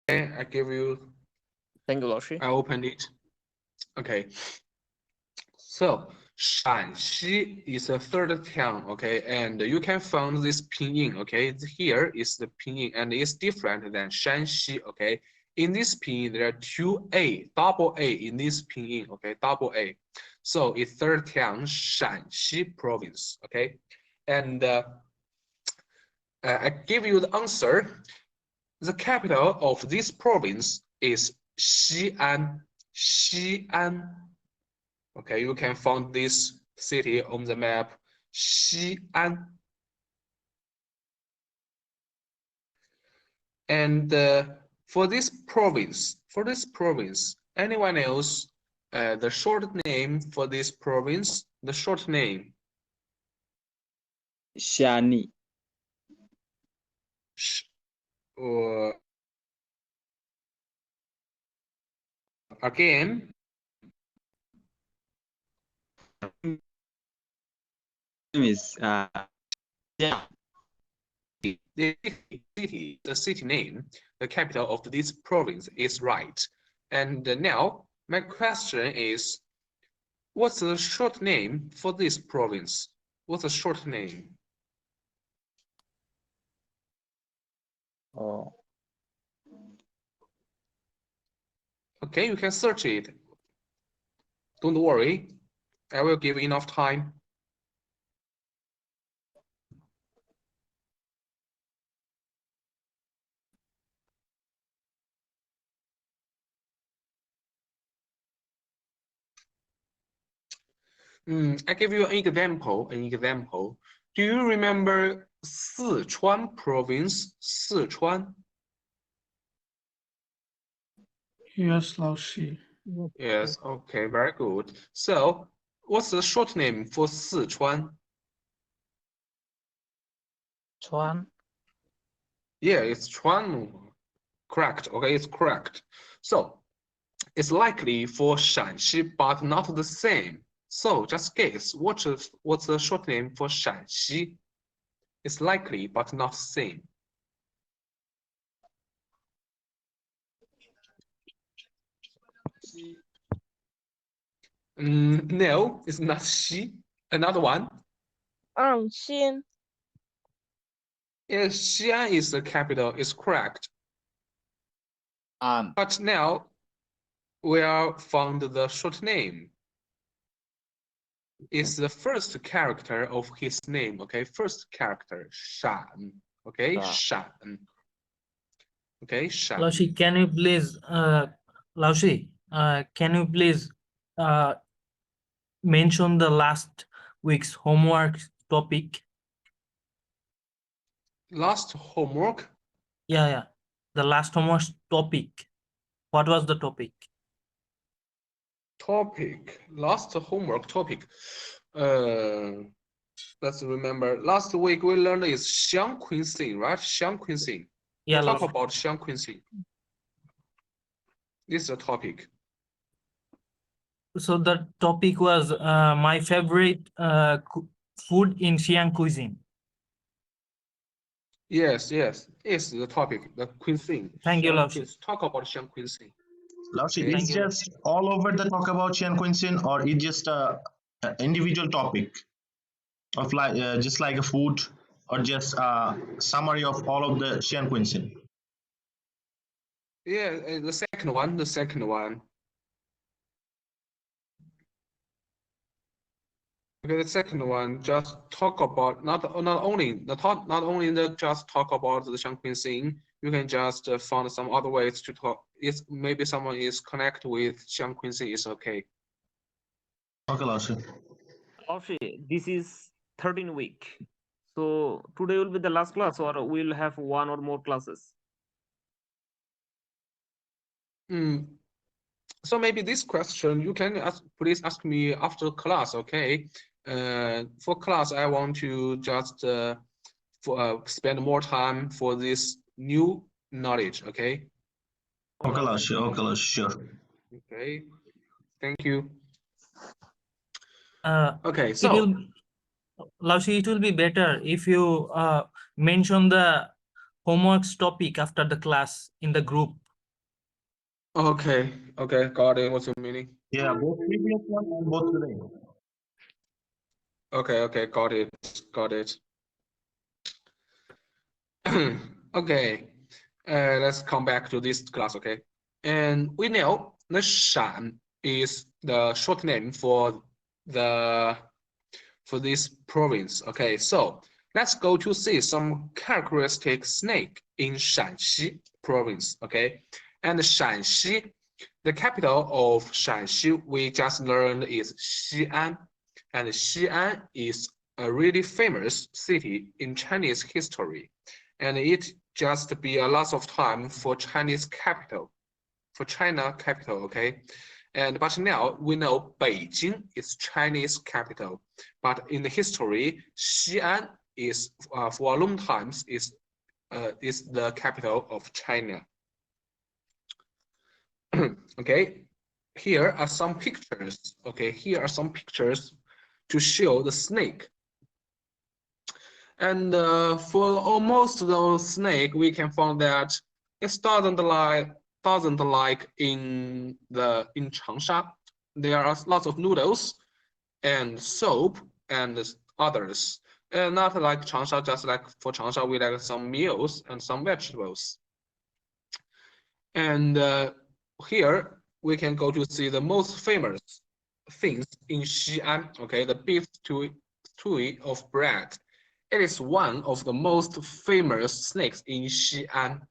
I give you. Thank you, 老师。 I opened it. Okay. So Shanxi is a third town, okay, and you can find this pinyin, okay. Here is the pinyin, and it's different than Shanxi, okay. In this pinyin, there are two A, double A in this pinyin, okay, double A. So it's third town, Shanxi province, okay. And I give you the answer. The capital of this province is Xi'an. Xi'an. Okay, you can find this city on the map, Xi'an. And for this province, anyone else, the short name for this province, the short name? Shani. Again. Is yeah. The city name, the capital of this province is right. And now my question is, what's the short name for this province? What's the short name? Oh. Okay, you can search it. Don't worry, I will give enough time. I give you an example. Do you remember Sichuan province? Sichuan? Yes, 老师. Yes, okay, very good. So, what's the short name for Sichuan? Chuan. Yeah, it's Chuan. Correct. Okay, it's correct. So, it's likely for Shanxi, but not the same. So, just guess what's the short name for Shanxi? It's likely, but not the same. No, it's not Xi. Another one. Xian. Yes, Xi'an is the capital. It's correct. But now we are found the short name. It's the first character of his name. Okay, first character Shan. Okay, Shan. Okay, Shan. 老师, can you please, 老师, can you please mention the last week's homework topic? Last homework? Yeah. The last homework topic. What was the topic? Last homework topic. Let's remember. Last week we learned is Xiang cuisine, right? Xiang cuisine. Yeah, Talk about Xiang cuisine. This is the topic. So the topic was my favorite food in Xi'an cuisine. Yes, it's the topic, the cuisine. Thank you, Lao. Talk about Xiang cuisine. It's just all over the talk about Xi'an cuisine, or it's just a individual topic of like just like a food, or just a summary of all of the Xi'an cuisine? Yeah, the second one. Okay, the second one just talk about not only just talk about the Xiang cuisine. You can just find some other ways to talk. It's maybe someone is connect with Xiang cuisine is okay. Okay, Laoshi. This is 13th week. So today will be the last class, or we'll have one or more classes? So maybe this question you can please ask me after class, okay? For class, I want to just spend more time for this new knowledge, okay? Okay, Laoshi, sure. Okay, thank you. Okay, so Laushi, it will be better if you mention the homeworks topic after the class in the group, Okay, okay, got it. What's your meaning? Yeah, both previous one and both today. Okay, okay, got it, got it. Okay, let's come back to this class, okay? And we know the Shan is the short name for this province, okay? So let's go to see some characteristic snake in Shanxi province, okay? And Shanxi, the capital of Shanxi, we just learned is Xi'an, and Xi'an is a really famous city in Chinese history, and it just be a lot of time for Chinese capital, for China capital, okay? And but now we know Beijing is Chinese capital, but in the history, Xi'an is for a long time is the capital of China. Okay, here are some pictures. Okay, here are some pictures to show the snake. And for almost the snake, we can find that it doesn't like in Changsha. There are lots of noodles and soap and others. And not like Changsha, just like for Changsha, we like some meals and some vegetables. And here we can go to see the most famous things in Xi'an. Okay, the beef stew of bread. It is one of the most famous snacks in Xi'an.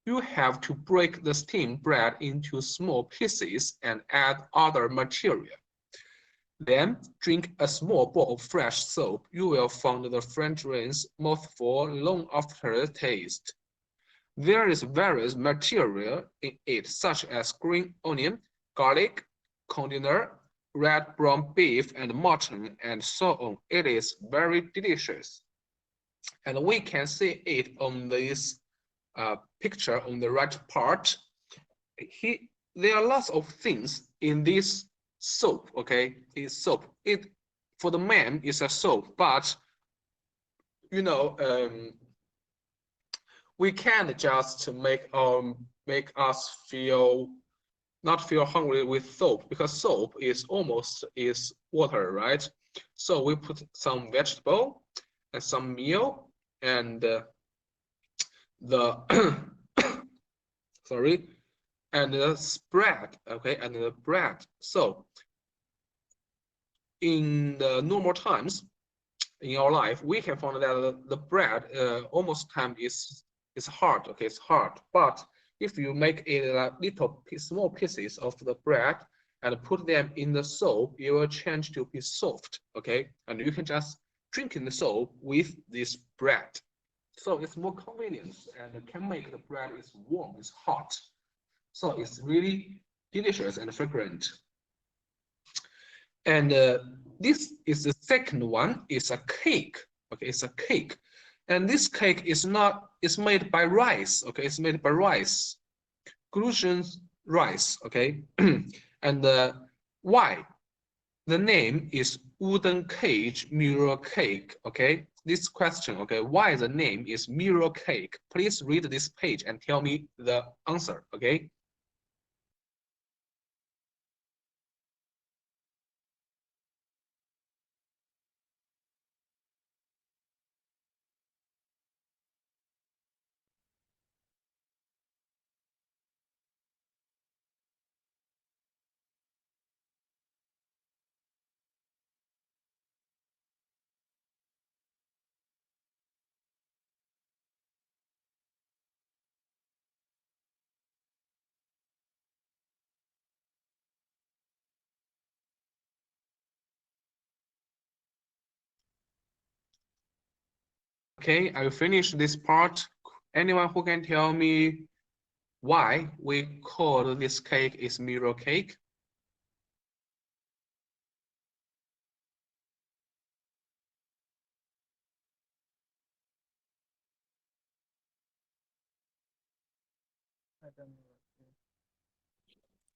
You have to break the steamed bread into small pieces and add other material. Then drink a small bowl of fresh soap. You will find the fragrance mouthful long after the taste. There is various material in it, such as green onion, garlic, coriander, red brown beef, and mutton, and so on. It is very delicious. And we can see it on this picture on the right part. There are lots of things in this soap, okay? It's soap. It for the man is a soap, but you know, we can't just make us not feel hungry with soap, because soap is almost water, right? So we put some vegetable and some meal and the sorry, and the spread, okay, and the bread. So in the normal times in our life, we can find that the bread almost time is hard, okay, it's hard. But if you make a little small pieces of the bread and put them in the soap, it will change to be soft, okay, and you can just drink in the soap with this bread. So it's more convenient and can make the bread is warm, it's hot. So it's really delicious and fragrant. And this is the second one, is a cake. Okay, it's a cake. And this cake is made by rice. Okay, it's made by rice, gluten rice. Okay, and why? The name is wooden cage mirror cake. Okay, this question. Okay, why the name is mirror cake? Please read this page and tell me the answer. Okay. Okay, I will finish this part. Anyone who can tell me why we call this cake is mirror cake?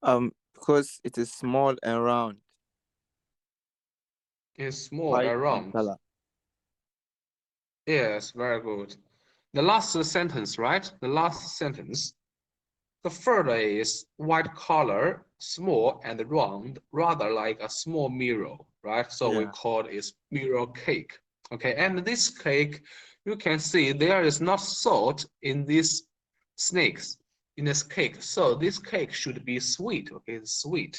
Because it is small and round. It's small White and in round. color. Yes, very good. The last sentence, right? The last sentence. The third is white color, small and round, rather like a small mirror, right? So we Yeah. call it mirror cake. Okay, and this cake, you can see there is not salt in these snakes in this cake. So this cake should be sweet. Okay, it's sweet.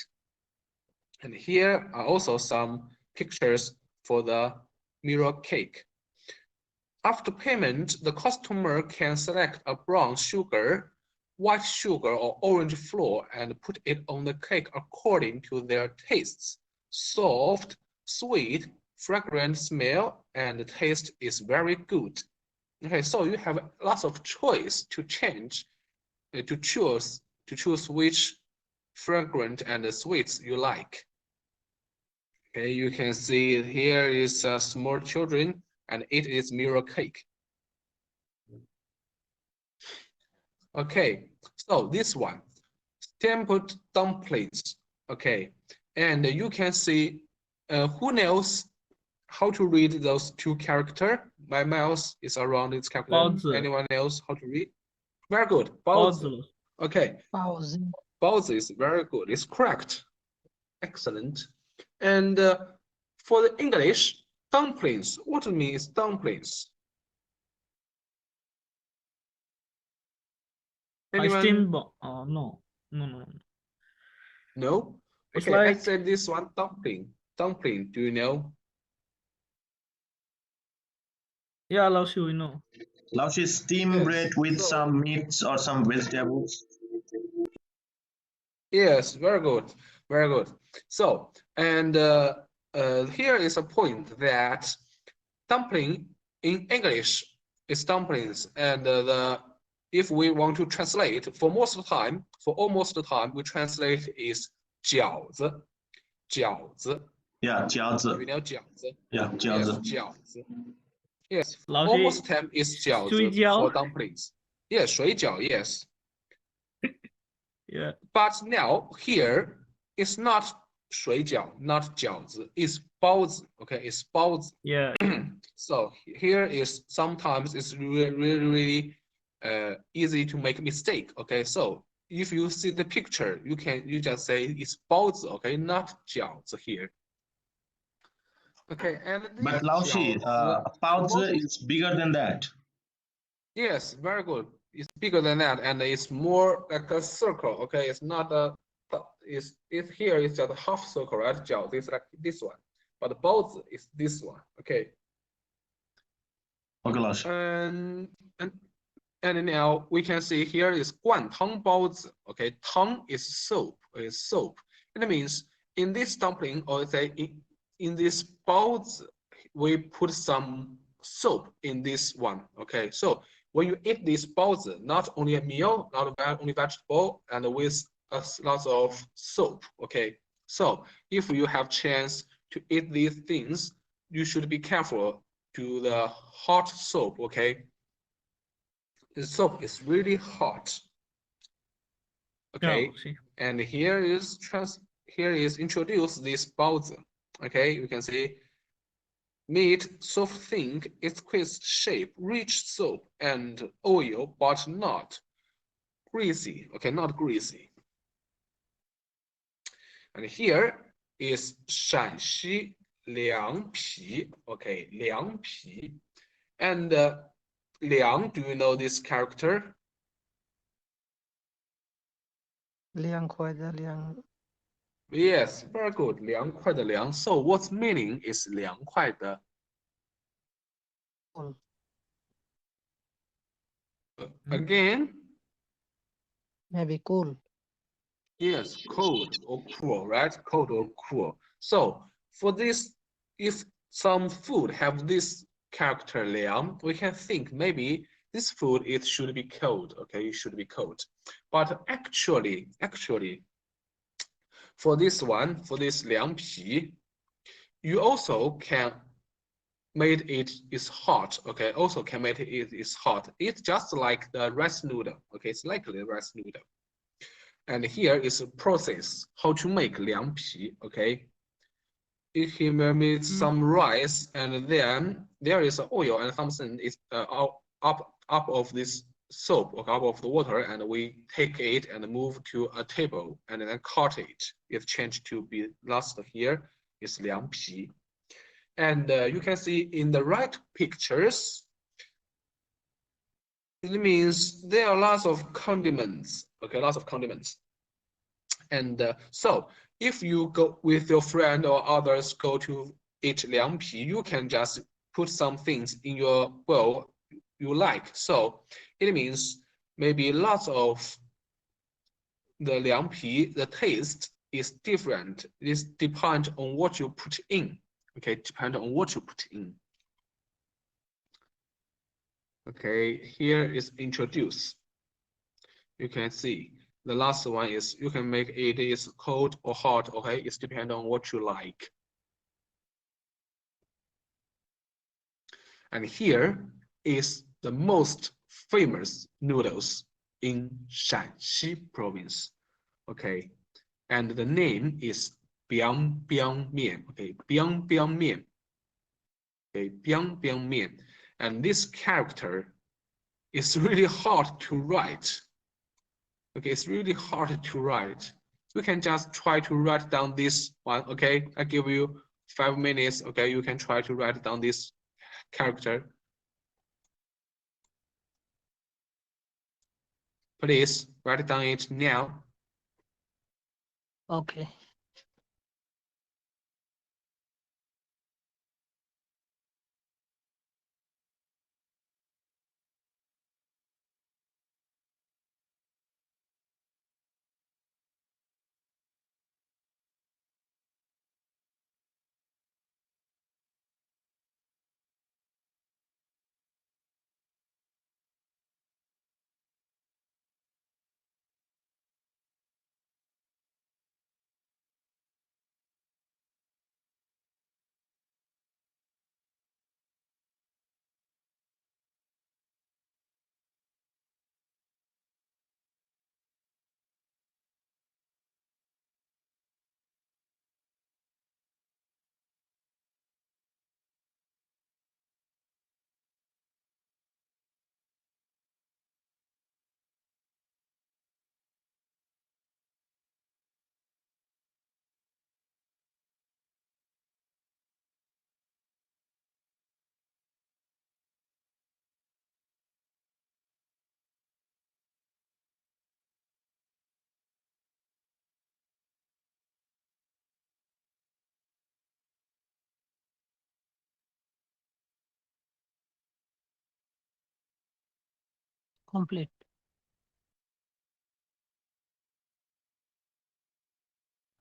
And here are also some pictures for the mirror cake. After payment, the customer can select a brown sugar, white sugar, or orange flour and put it on the cake according to their tastes. Soft, sweet, fragrant smell, and the taste is very good. Okay, so you have lots of choice to change, to choose which fragrant and sweets you like. Okay, you can see here is small children, and it is mirror cake. Okay, so this one, stamped dumplings. Okay, and you can see who knows how to read those two characters. My mouse is around its character. 包子 Anyone else how to read? Very good. 包 包子. 子 Okay. 包子 包子 is very good. It's correct. Excellent. And for the English, dumplings. What means dumplings? Anyone? steamed oh no. No? It's Okay, I like- said this one dumpling. Dumpling, do you know? Yeah, Lao Shi, we know. Laushi is steamed Yes, bread with so- some meats or some vegetables. Yes, very good, very good. So, and here is a point that dumpling in English is dumplings, and if we want to translate, for almost the time, we translate is 饺子, 饺子. Yeah, You 饺子. know 饺子? Yeah, Yes, 饺子. 饺子. Yes, 老 almost 师 time is 饺子水饺 for dumplings. Yes, 水饺, yes. Yeah. But now here it's not 水饺, not 饺子, it's 包子. Okay, it's 包子. Yeah. So here is sometimes it's really easy to make a mistake. Okay, so if you see the picture, you just say it's 包子. Okay, not 饺子 here. Okay, and this But Laushi, 包子is bigger than that. Yes, very good. It's bigger than that, and it's more like a circle. Okay, it's not a. It's here. It's just a half circle, right? 饺子 is like this one, but 包子 is this one. Okay. Okay, Laushi. And now we can see here is 灌汤包子. Okay, 汤 is soap. Is soap. It means in this dumpling, or say in this 包子, we put some soap in this one. Okay, so when you eat this 包子, not only a meal, not only vegetable, and with lots of soap. Okay, so if you have chance to eat these things, you should be careful to the hot soap. Okay, the soap is really hot. Okay, Yeah, see. and here is introduce this 包子. Okay, you can see meat, soft thin, exquisite shape, rich soap and oil, but not greasy. Okay, not greasy. And here is 陕西凉皮. Okay, 凉皮. And Liang, do you know this character? 凉快的凉 Yes, very good. 凉快的凉. So what's meaning is 凉快的? Again? maybe cool Yes, cold or cool, right? Cold or cool. So for this, if some food have this character 凉, we can think maybe this food it should be cold. Okay, it should be cold. But actually, for this one, for this 凉皮, you also can make it is hot. Okay, also can make it is hot. It's just like the rice noodle. Okay, it's like the rice noodle. And here is a process how to make 凉皮. Okay, here maybe some rice, and then there is oil and something is up of this soap or cup of the water, and we take it and move to a table and then cut it. It's changed to be last here is 凉皮. And you can see in the right pictures, it means there are lots of condiments. Okay, lots of condiments. And so if you go with your friend or others go to eat 凉皮, you can just put some things in your bowl you like. So it means maybe lots of the 凉皮, the taste is different. It depends on what you put in. Okay, depend on what you put in. Okay, here is introduce. You can see the last one is you can make it is cold or hot. Okay, it's depend on what you like. And here is the most famous noodles in Shanxi province. Okay, and the name is biang biang mian. Okay, biang biang mian. Okay, biang biang mian. And this character is really hard to write. Okay, it's really hard to write. You can just try to write down this one. Okay, I give you 5 minutes. Okay, you can try to write down this character. Please write down it now. Okay. Complete.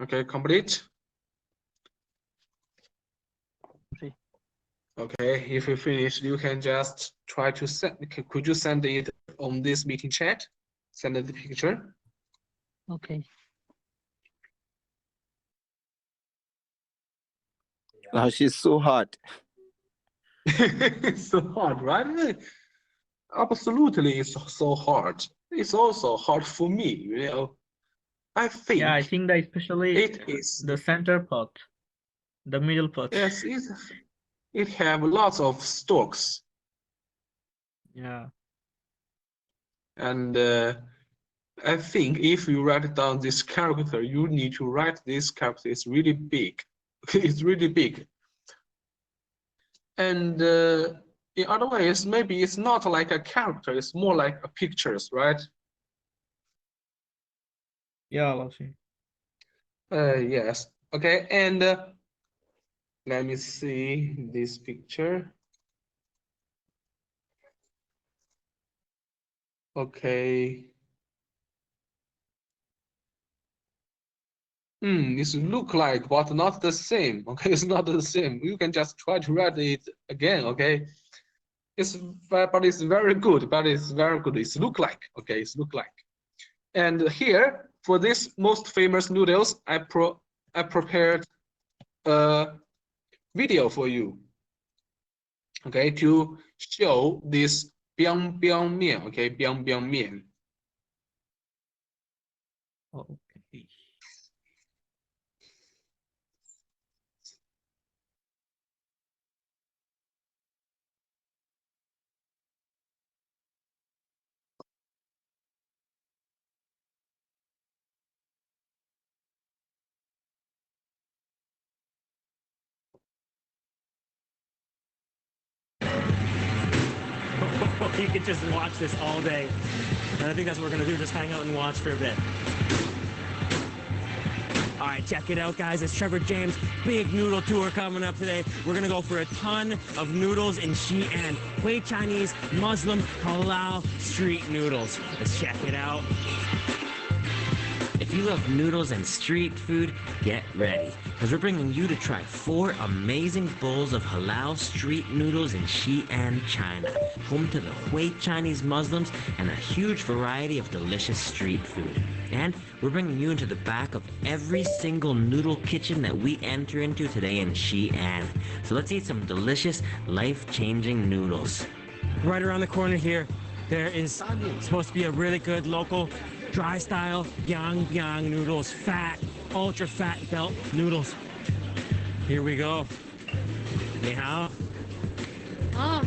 Okay, complete. Okay. Okay, if you finish, you can just try to send. Could you send it on this meeting chat? Send the picture. Okay. Now she's so hard. It's so hard, right? Absolutely, it's so hard. It's also hard for me, you know. I think Yeah, I think that especially it is. the center part, the middle part. Yes, it have lots of stalks, Yeah. and I think if you write down this character, you need to write this character. It's really big. It's really big. And in other ways, maybe it's not like a character. It's more like a pictures, right? Yeah, Laoshi. Yes. Okay. And let me see this picture. Okay. This look like, but not the same. Okay, it's not the same. You can just try to write it again. Okay, but it's very good. But it's very good. It's look like. Okay, it's look like. And here for this most famous noodles, I prepared a video for you. Okay, to show this biang biang mian. Okay, biang biang mian. Okay. you could just watch this all day. And I think that's what we're gonna do, just hang out and watch for a bit. All right, check it out, guys. It's Trevor James, big noodle tour coming up today. We're gonna go for a ton of noodles in Xi'an. Hui Chinese, Muslim, halal street noodles. Let's check it out. If you love noodles and street food, get ready, because we're bringing you to try 4 amazing bowls of halal street noodles in Xi'an, China, home to the Hui Chinese Muslims and a huge variety of delicious street food. And we're bringing you into the back of every single noodle kitchen that we enter into today in Xi'an. So let's eat some delicious, life-changing noodles. Right around the corner here, there is supposed to be a really good local dry style biang biang noodles, fat, ultra fat belt noodles. Here we go. 你好。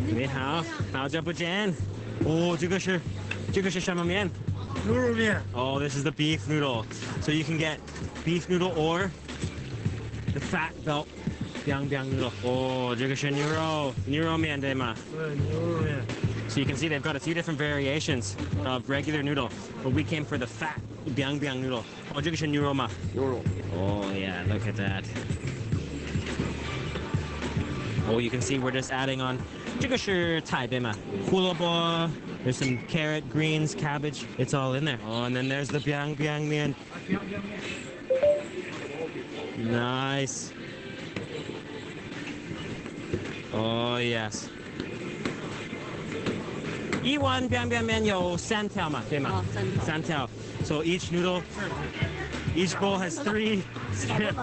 你好，好久不见。哦，这个是什么面？牛肉面。Oh, this is the beef noodle. So you can get beef noodle or the fat belt biang biang noodle. Oh, 这个是牛肉面对吗？对，牛肉面。So you can see they've got a few different variations of regular noodle, but we came for the fat biang biang noodle. Oh, 这个是牛肉吗？牛肉。Oh yeah, look at that. Oh, you can see we're just adding on. 这个是菜对吗？胡萝卜. There's some carrot, greens, cabbage. It's all in there. Oh, and then there's the biang biang mian. Nice. Oh yes. 一碗 biang biang mian 有3条嘛，对吗？3条. So each noodle, each bowl has 3 strips.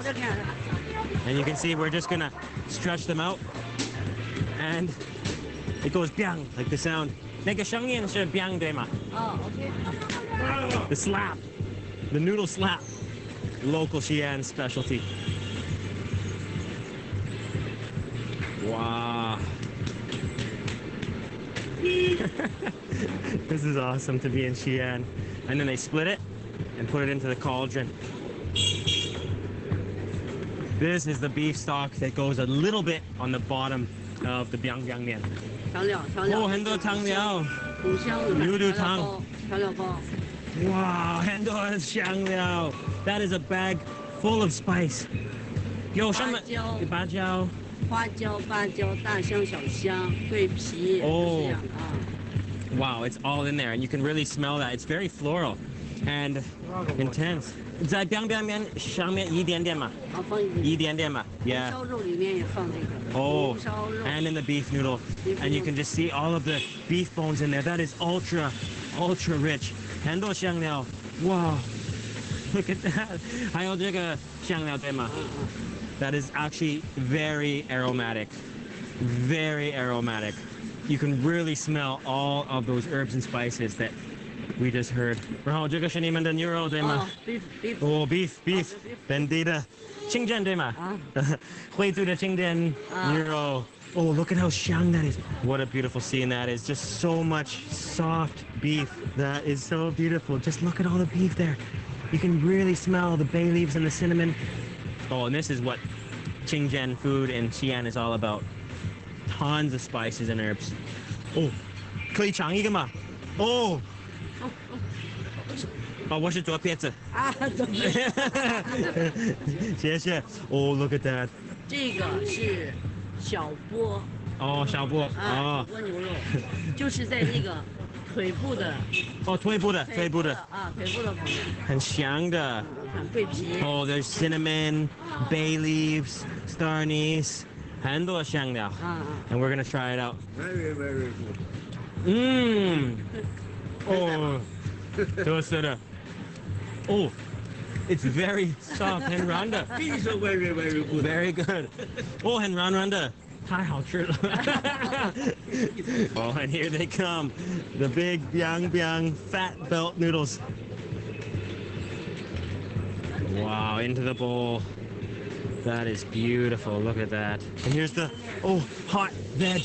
And you can see we're just gonna stretch them out. And it goes biang, like the sound. 那个声音是 biang 对吗？哦 ，OK. The slap, the noodle slap, local Xi'an specialty. Wow. This is awesome to be in Xi'an. And then they split it and put it into the cauldron. This is the beef stock that goes a little bit on the bottom of the biang biang mian. 哦，很多汤料，牛肚汤，调料包。Wow, 很多香料。That is a bag full of spice. 有什么？芭蕉。花椒、芭蕉、大香、小香、桂皮。Oh. Wow, it's all in there, and you can really smell that. It's very floral and intense. 在 biang biang mian 上面一点点嘛，一点点嘛 ，yeah. 烧肉里面也放这个。Oh, and in the beef noodle, and you can just see all of the beef bones in there. That is ultra rich. 很多香料，哇 ，look at that. 还有这个香料对吗？ That is actually very aromatic, very aromatic. You can really smell all of those herbs and spices that we just heard. 然后这个是你们的牛肉对吗？ beef. Oh, beef. 本地的清真对吗？惠州的清真牛肉。Oh, look at how xiang that is. What a beautiful scene that is. Just so much soft beef. That is so beautiful. Just look at all the beef there. You can really smell the bay leaves and the cinnamon. Oh, and this is what Qingzhen food in Xi'an is all about. Tons of spices and herbs. Oh, 可以尝一个吗？ Oh. 哦，我是左撇子。啊，左撇子。谢谢。Oh, look at that. 这个是小波。哦，小波。哦。小波牛肉，就是在那个腿部的。哦，腿部的。啊，腿部的旁边。很香的。看桂皮。Oh, there's cinnamon, bay leaves, star anise, 很多香料。And we're gonna try it out. Very good. Oh. 多色的。Oh, it's very soft and randa. Very good. Very good. Oh, and randa. 太好吃了。Oh, and here they come. The big biang biang fat belt noodles. Wow, into the bowl. That is beautiful. Look at that. And here's the, hot veg.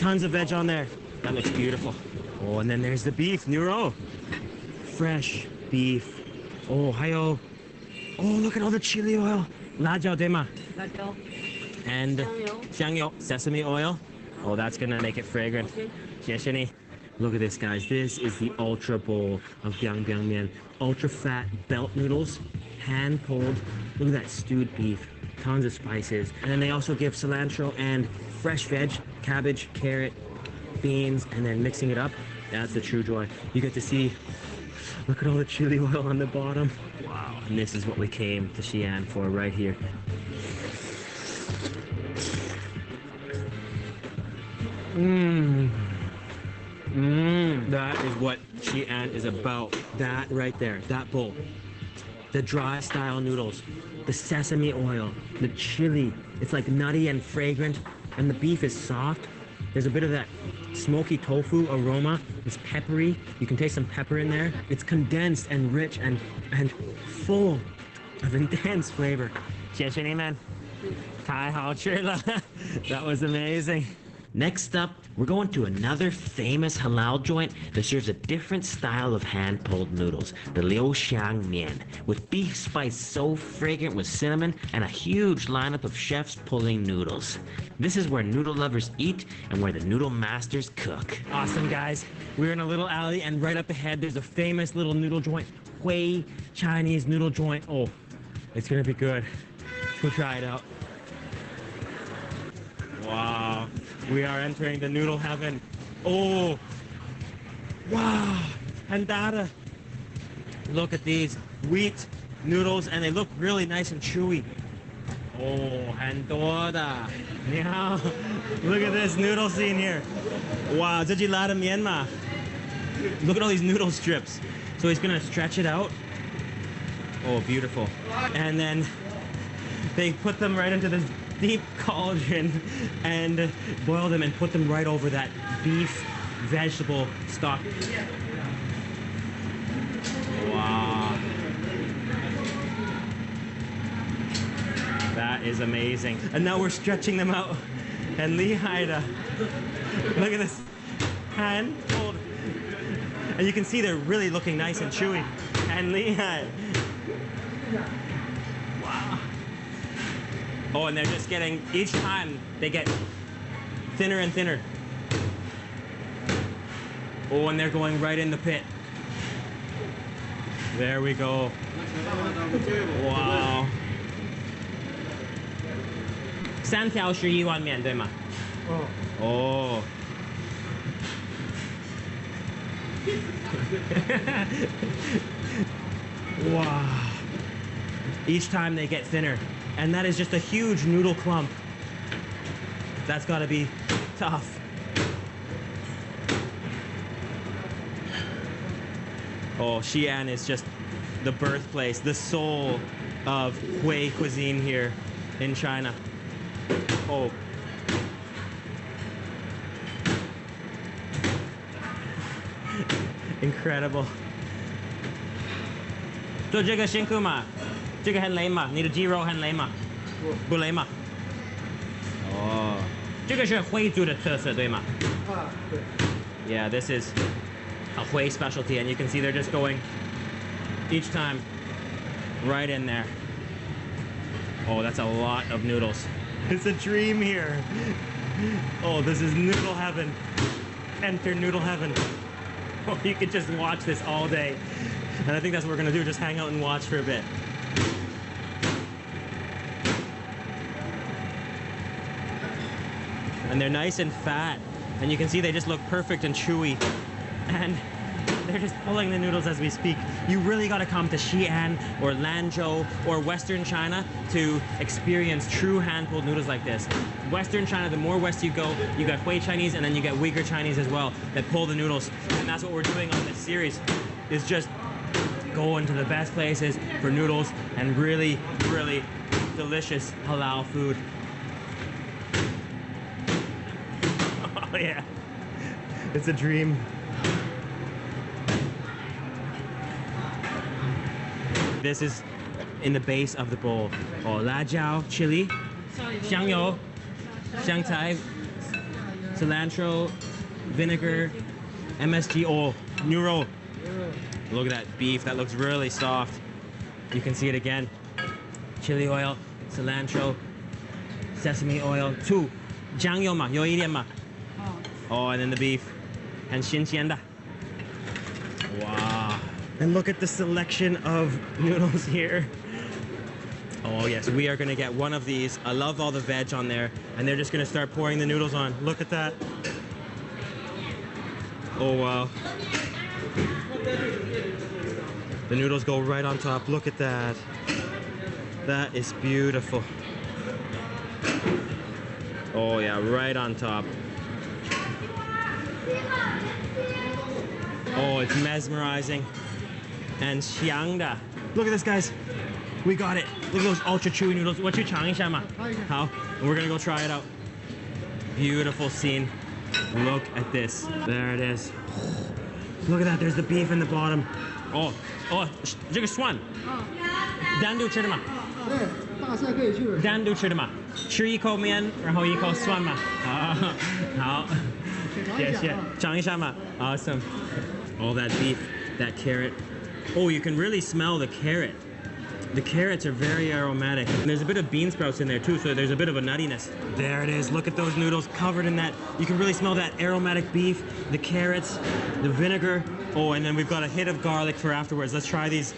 Tons of veg on there. That looks beautiful. Oh, and then there's the beef, Nuro. Fresh beef. Oh, hi-oh. Oh, look at all the chili oil. Lajao dema. And xiangyou, sesame oil. Oh, that's gonna make it fragrant. Look at this, guys. This is the ultra bowl of Mian. Ultra fat belt noodles, hand pulled. Look at that stewed beef, tons of spices. And then they also give cilantro and fresh veg, cabbage, carrot, beans, and then mixing it up. That's the true joy. You get to see, look at all the chili oil on the bottom. Wow. And this is what we came to Xi'an for right here. That is what Xi'an is about. That right there, that bowl. The dry style noodles, the sesame oil, the chili. It's like nutty and fragrant, and the beef is soft. There's a bit of that smoky tofu aroma. It's peppery. You can taste some pepper in there. It's condensed and rich and full of intense flavor. 谢谢你们，太好吃了。That was amazing. Next up, we're going to another famous halal joint that serves a different style of hand-pulled noodles, the Liu Xiang Min, with beef spice so fragrant with cinnamon and a huge lineup of chefs pulling noodles. This is where noodle lovers eat and where the noodle masters cook. Awesome, guys. We're in a little alley, and right up ahead, there's a famous little noodle joint, Hui Chinese noodle joint. Oh, it's gonna be good. Let's go try it out. Wow. We are entering the Noodle Heaven. Oh, wow, handada. Look at these wheat noodles, and they look really nice and chewy. Oh, handada. Yeah. Look at this noodle scene here. Wow, look at all these noodle strips. So he's gonna stretch it out. Oh, beautiful. And then they put them right into this deep cauldron and boil them and put them right over that beef vegetable stock. Wow. That is amazing. And now we're stretching them out. And Lihaida, look at this hand pulled. And you can see they're really looking nice and chewy. And Lihai. Wow. Oh, and they're just getting, each time they get thinner and thinner. Oh, and they're going right in the pit. There we go. Wow. 3条11碗面对吗？哦。Wow. Each time they get thinner. And that is just a huge noodle clump. That's gotta be tough. Oh, Xi'an is just the birthplace, the soul of Hui cuisine here in China. Oh. Incredible. 做这个辛苦吗？这个很累吗？你的肌肉很累吗？不累吗？哦，这个是徽族的特色，对吗？啊，对。Yeah, this is a Hui specialty, and you can see they're just going each time right in there. Oh, that's a lot of noodles. It's a dream here. Oh, this is Noodle Heaven. Enter Noodle Heaven. Oh, you could just watch this all day. And I think that's what we're gonna do, just hang out and watch for a bit. And they're nice and fat. And you can see they just look perfect and chewy. And they're just pulling the noodles as we speak. You really gotta come to Xi'an or Lanzhou or Western China to experience true hand-pulled noodles like this. Western China, the more west you go, you got Hui Chinese and then you get Uyghur Chinese as well that pull the noodles. And that's what we're doing on this series, is just going to the best places for noodles and really, really delicious halal food. Oh yeah, it's a dream. This is in the base of the bowl. Oh, lajiao, chili, xiangyou, xiangcai, cilantro, vinegar, MSG, oh, neuro. Look at that beef, that looks really soft. You can see it again. Chili oil, cilantro, sesame oil, 醋, 酱油嘛, 有一点嘛. Oh, and then the beef. 很新鲜的. Wow. And look at the selection of noodles here. Oh yes, we are gonna get one of these. I love all the veg on there. And they're just gonna start pouring the noodles on. Look at that. Oh wow. The noodles go right on top. Look at that. That is beautiful. Oh yeah, right on top. Oh, it's mesmerizing. And xiangda. Look at this, guys. We got it. Look at those ultra chewy noodles. What you trying, Shama? How? And we're gonna go try it out. Beautiful scene. Look at this. There it is. Look at that. There's the beef in the bottom. Oh, 这个蒜单独吃的吗？大菜可以去单独吃的吗？吃一口面，然后一口蒜嘛。好，谢谢，尝一下嘛。Awesome. All that beef, that carrot. Oh, you can really smell the carrot. The carrots are very aromatic. And there's a bit of bean sprouts in there too, so there's a bit of a nuttiness. There it is. Look at those noodles covered in that. You can really smell that aromatic beef, the carrots, the vinegar. Oh, and then we've got a hit of garlic for afterwards. Let's try these.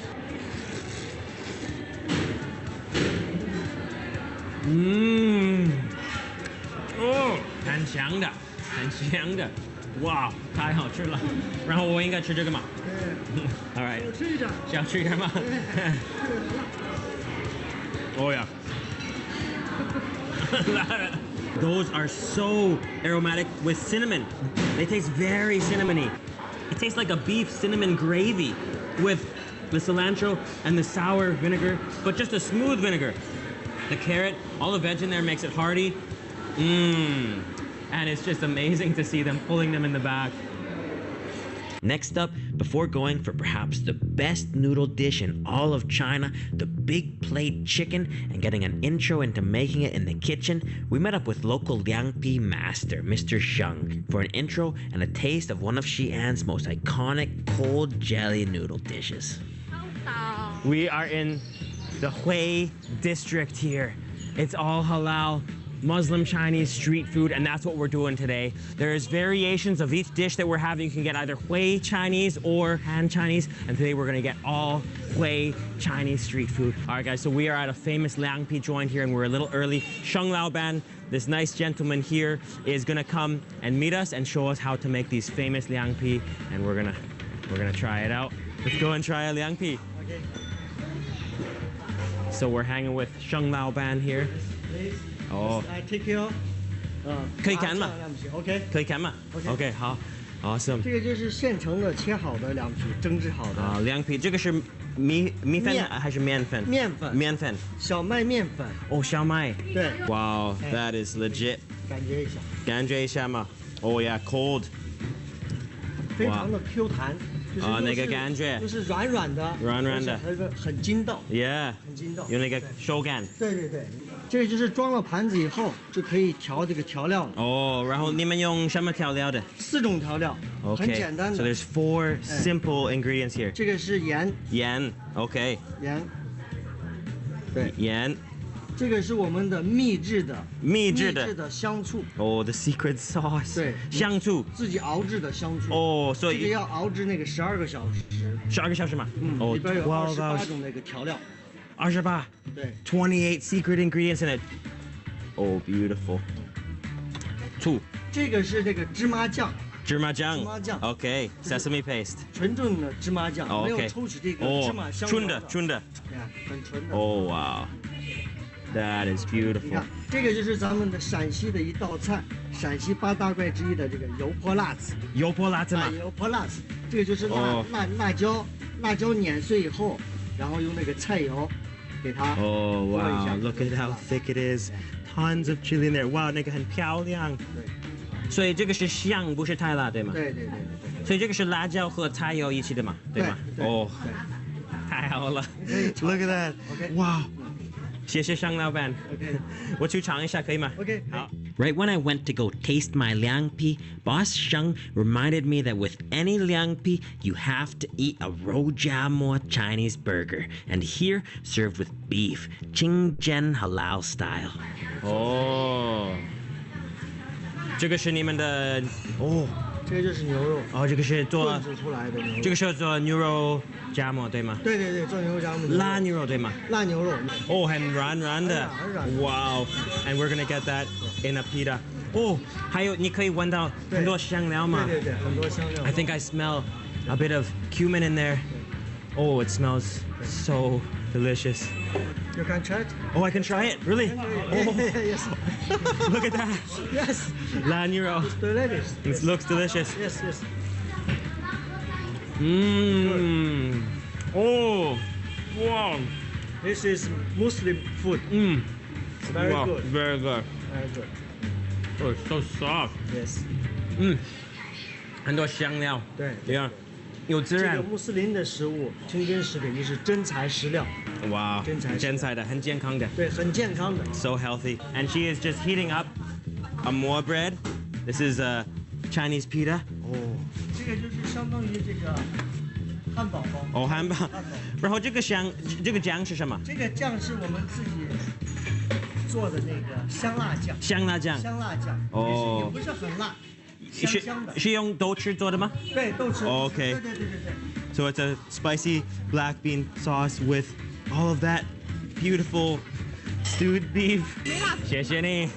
Mmm. Oh, 很香的，很香的。哇，太好吃了。然后我应该吃这个吗？ All right. 想吃一点吗？ Oh yeah. Those are so aromatic with cinnamon. They taste very cinnamony. It tastes like a beef cinnamon gravy with the cilantro and the sour vinegar, but just a smooth vinegar. The carrot, all the veg in there makes it hearty. Mmm. And it's just amazing to see them pulling them in the back. Next up, before going for perhaps the best noodle dish in all of China, the big plate chicken, and getting an intro into making it in the kitchen, we met up with local Liangpi master, Mr. Sheng, for an intro and a taste of one of Xi'an's most iconic cold jelly noodle dishes. We are in the Hui district here. It's all halal Muslim Chinese street food, and that's what we're doing today. There's variations of each dish that we're having. You can get either Hui Chinese or Han Chinese, and today we're gonna get all Hui Chinese street food. All right, guys, so we are at a famous Liangpi joint here, and we're a little early. Sheng Laoban, this nice gentleman here, is gonna come and meet us and show us how to make these famous Liangpi, and we're gonna try it out. Let's go and try a Liangpi. Okay. So we're hanging with Sheng Laoban here. Oh. Take care. 可以看吗？ OK。可以看吗 ？OK， 好 ，Awesome。这个就是现成的切好的凉皮，蒸制好的。啊，凉皮，这个是米粉还是面粉？面粉。面粉。小麦面粉。哦，小麦。对。Wow, that is legit. 感觉一下。感觉一下嘛。Oh yeah, cold. 非常的 Q 弹。啊，那个感觉。就是软软的。软软的。很筋道。Yeah。很筋道。有那个手感。对对对。 这个就是装了盘子以后就可以调这个调料了。哦，然后你们用什么调料的？4种调料，很简单的。So there's 4 simple ingredients here. 这个是盐。盐 ，OK。盐。对。盐。这个是我们的秘制的香醋。哦 ，the secret sauce。对。香醋。自己熬制的香醋。哦，所以这个要熬制那个12个小时。12个小时嘛？嗯。里边有28种那个调料。 28. 对 28 secret ingredients in it. Oh, beautiful. 醋。这个是这个芝麻酱。芝麻酱。芝麻酱。Okay. Sesame paste. 纯正的芝麻酱，没有抽取这个芝麻香料的。纯的。对，很纯的。Oh wow. That is beautiful. 你看，这个就是咱们的陕西的一道菜，陕西8大怪之一的这个油泼辣子。油泼辣子嘛。油泼辣子，这个就是辣椒碾碎以后，然后用那个菜油。 Oh wow! Look at how thick it is. Tons of chili in there. Wow, 那个很漂亮。对。所以这个是香，不是太辣，对吗？对。所以这个是辣椒和菜油一起的嘛，对吗？哦，太好了。Look at that. Wow. 谢谢香老板。我去尝一下可以吗 ？OK。好。 Right when I went to go taste my liangpi, Boss Sheng reminded me that with any liangpi, you have to eat a rojamo Chinese burger, and here served with beef, Qingzhen halal style. Oh. 这个是你们的这个就是牛肉。哦，这个是做炖煮出来的牛肉。这个是做牛肉夹馍对吗？对对对，做牛肉夹馍。辣牛肉对吗？辣牛肉。哦，很软软的。很软。Wow, and we're gonna get that in a pita. 哦，还有你可以闻到很多香料吗？对对对，很多香料。I think I smell a bit of cumin in there. Oh, it smells so delicious. You can try it. Oh, I can try it. Really? Oh, yes. Look at that. Yes. La Nero. It's delicious. It looks delicious. Yes, yes. Mmm. Oh, wow. This is Muslim food. It's very wow, good. Very good. Very good. Oh, it's so soft. Yes. 很多香料。对。Yeah. 有孜然。这个穆斯林的食物，清真食品就是真材实料。哇，真材的，很健康的。对，很健康的。So healthy. And she is just heating up a more bread. This is a Chinese pita. 哦，这个就是相当于这个汉堡包。哦，汉堡。然后这个酱是什么？这个酱是我们自己做的那个香辣酱。香辣酱。香辣酱。哦。也不是很辣。香香的。是用豆豉做的吗？对，豆豉。Okay. 对对对对对。So it's a spicy black bean sauce with all of that beautiful stewed beef. 谢谢你。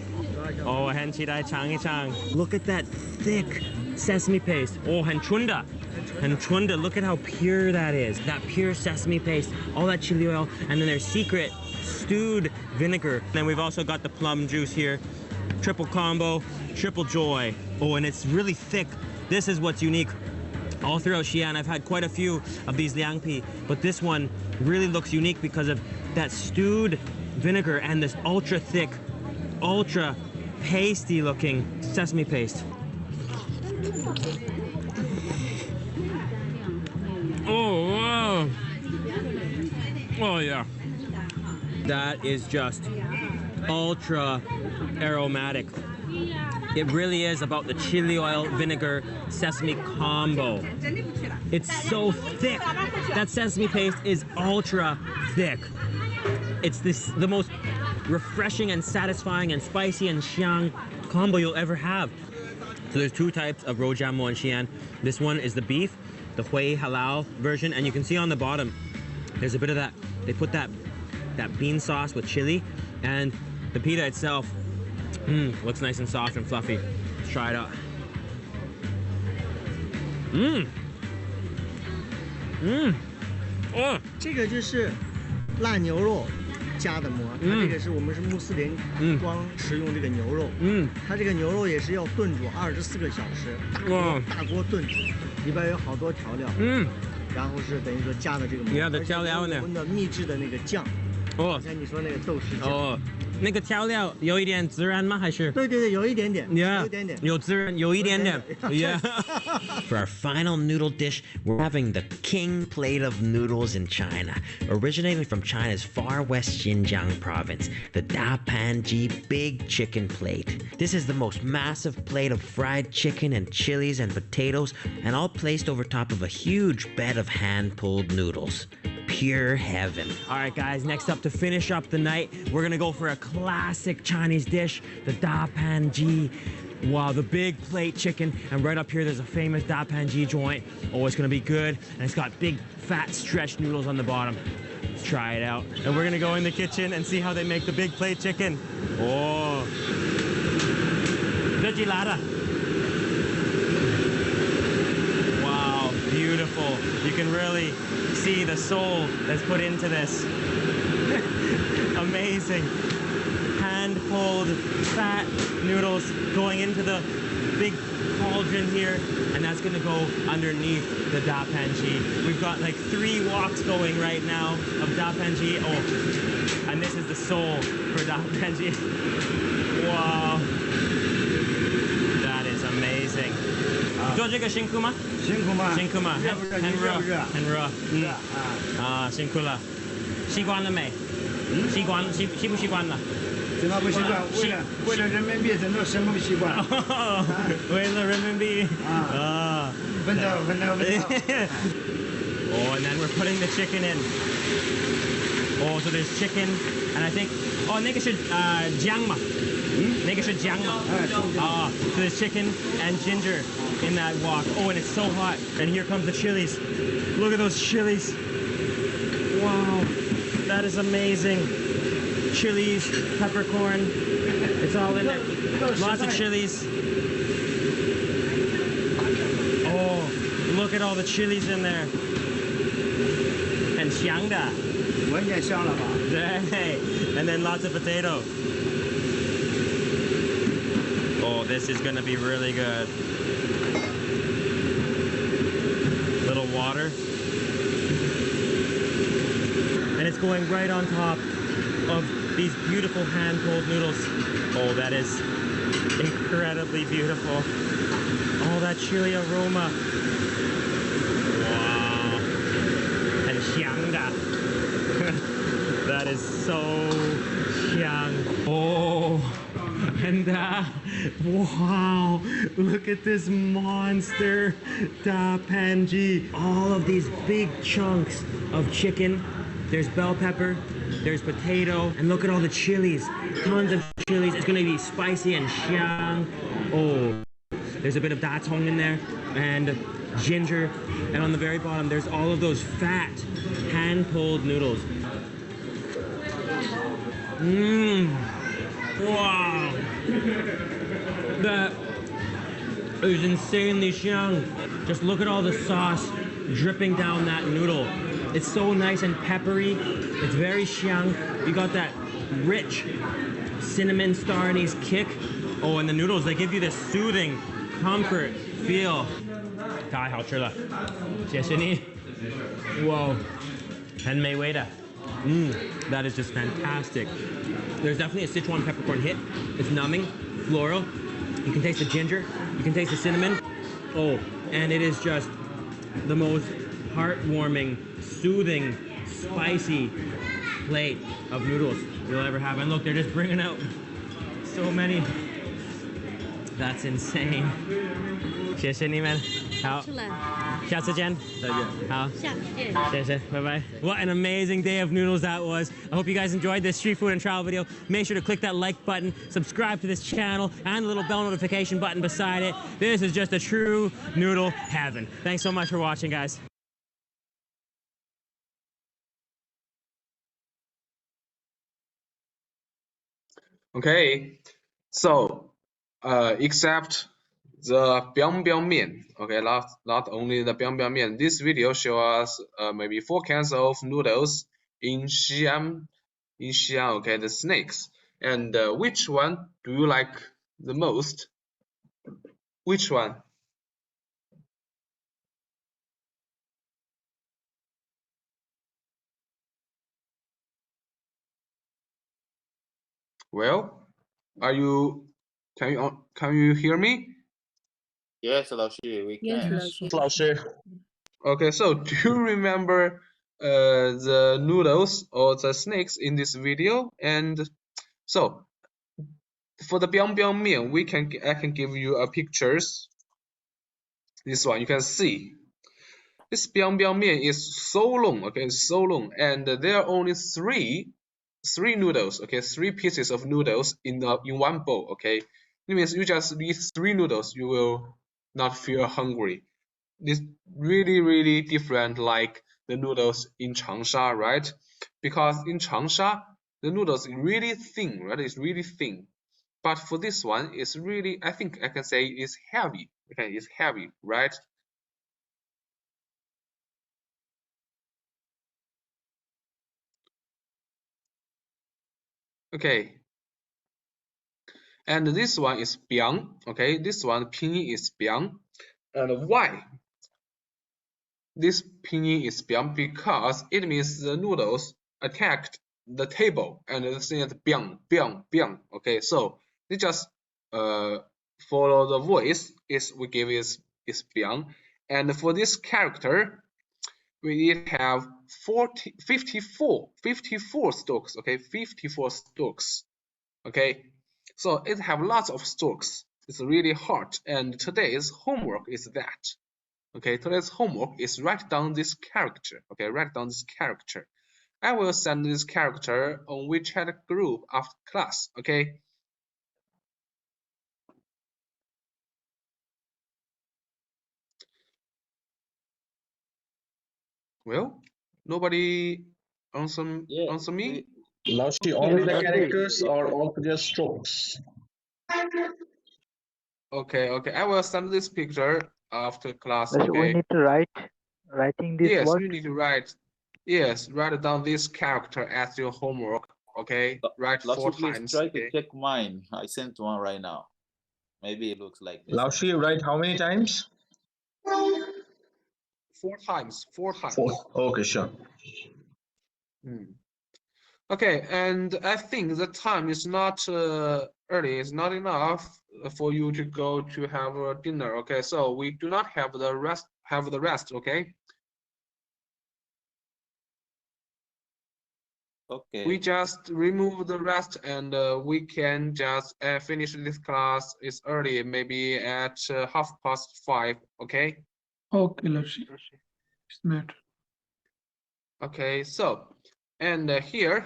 哦，我很期待尝一尝。Look at that thick sesame paste. 哦，很纯的。很纯的. Look at how pure that is. That pure sesame paste, all that chili oil, and then their secret stewed vinegar. Then we've also got the plum juice here. Triple combo, triple joy. Oh, and it's really thick. This is what's unique. All throughout Xi'an, I've had quite a few of these liangpi, but this one really looks unique because of that stewed vinegar and this ultra thick, ultra pasty looking sesame paste. Oh, wow. Oh, yeah. That is just ultra aromatic. It really is about the chili oil, vinegar, sesame combo. It's so thick. That sesame paste is ultra thick. It's the most refreshing and satisfying and spicy and xiang combo you'll ever have. So there's two types of rojamo in Xi'an. This one is the beef, the hui halal version, and you can see on the bottom, there's a bit of that. They put that bean sauce with chili, and the pita itself looks nice and soft and fluffy. Let's try it out. Oh. 这个就是辣牛肉加的馍，它这个是我们是穆斯林，光食用这个牛肉，它这个牛肉也是要炖煮24个小时，大锅炖煮，里边有好多调料，然后是等于说加的这个馍，的调料呢，我们的秘制的那个酱，刚才你说那个豆豉酱。哦，那个调料有一点孜然吗？还是？对对对，有一点点。Yeah. 有一点点。有孜然，有一点点。Yeah. For our final noodle dish, we're having the king plate of noodles in China. Originating from China's far west Xinjiang province, the Dapanji big chicken plate. This is the most massive plate of fried chicken and chilies and potatoes, and all placed over top of a huge bed of hand-pulled noodles. Pure heaven. All right, guys, next up to finish up the night, we're gonna go for a classic Chinese dish, the Dapanji. Wow, the big plate chicken. And right up here, there's a famous Dapanji joint. Oh, it's gonna be good. And it's got big, fat, stretched noodles on the bottom. Let's try it out. And we're gonna go in the kitchen and see how they make the big plate chicken. Oh. Wow, beautiful. You can really see the soul that's put into this. Amazing. Hand-pulled fat noodles going into the big cauldron here, and that's gonna go underneath the Dapanji. We've got like 3 woks going right now of Dapanji. Oh, and this is the soul for Dapanji. Wow. That is amazing. 做这个辛苦吗？辛苦吗？辛苦吗？很热，很热。辛苦了。习惯了没？习不习惯了？怎么不习惯？为了人民币，怎么什么不习惯？为了人民币。分到。Oh, and then we're putting the chicken in. Oh, so there's chicken, and I think, 那个是姜嘛？那个是姜嘛？So there's chicken and ginger in that wok. Oh, and it's so hot. And here comes the chilies. Look at those chilies. Wow, that is amazing. Chilies, peppercorn, it's all in there. Lots of chilies. Oh, look at all the chilies in there. And xiang da. And then lots of potato. Oh, this is gonna be really good. Little water. And it's going right on top of these beautiful hand-pulled noodles. Oh, that is incredibly beautiful. All that chili aroma. Wow. And xiang da. That is so xiang. Oh, and wow, look at this monster Dapanji. All of these big chunks of chicken. There's bell pepper, there's potato, and look at all the chilies. Tons of chilies. It's gonna be spicy and xiang. Oh, there's a bit of datong in there, and ginger. And on the very bottom, there's all of those fat, hand-pulled noodles. Mmm. Wow. That is insanely xiang. Just look at all the sauce dripping down that noodle. It's so nice and peppery. It's very xiang. You got that rich cinnamon star anise kick. Oh, and the noodles, they give you this soothing comfort feel. 太好吃了，谢谢你。Whoa, 很美味的。That is just fantastic. There's definitely a Sichuan peppercorn hit. It's numbing, floral. You can taste the ginger. You can taste the cinnamon. Oh, and it is just the most heartwarming, soothing, spicy plate of noodles you'll ever have. And look, they're just bringing out so many. That's insane. 谢谢你们，好，下次见，再见，好，下次见，谢谢，拜拜。What an amazing day of noodles that was. I hope you guys enjoyed this street food and travel video. Make sure to click that like button, subscribe to this channel, and the little bell notification button beside it. This is just a true noodle heaven. Thanks so much for watching, guys. Okay, so except the biang biang mian, okay, not only the biang biang mian. This video shows us maybe 4 kinds of noodles in Xi'an, okay, the snakes. And which one do you like the most? Which one? Well, can you hear me? Yes, 老师, we can. Yes, 老师. Okay, so do you remember the noodles or the snakes in this video? And so for the biang biang mian, I can give you pictures. This one you can see. This biang biang mian is so long, okay, so long, and there are only three noodles, okay, 3 pieces of noodles in one bowl, okay. It means you just eat 3 noodles, you will not feel hungry. This really different like the noodles in Changsha, right? Because in Changsha the noodles is really thin, right? It's really thin. But for this one, it's really, I think I can say it's heavy. Okay, it's heavy, right? Okay. And this one is biang. Okay, this one pinyin is biang. And why? This pinyin is biang because it means the noodles attacked the table and the thing is biang, biang, biang. Okay, so they just follow the voice we give is biang. And for this character, we have 54 strokes. Okay, 54 strokes. Okay, so it have lots of strokes. It's really hard. And today's homework is that. Okay, today's homework is write down this character. Okay, write down this character. I will send this character on WeChat group after class. Okay. Well, nobody answer me. Laushi, only the characters or also just strokes? Okay, I will send this picture after class. So we Okay. need to writing this Yes, word. you need to write. Yes, write down this character as your homework. Okay, write 4 Please times. try Okay? to check mine. I sent one right now. Maybe it looks like this. Laushi, write how many times? 4 times. 4 times. 4. Okay, sure. Okay, and I think the time is not early. It's not enough for you to go to have a dinner. Okay, so we do not have the rest. Okay. Okay. We just remove the rest and we can just finish this class. It's early, maybe at 5:30. Okay. Okay, Laushi. It's better. Okay, so and here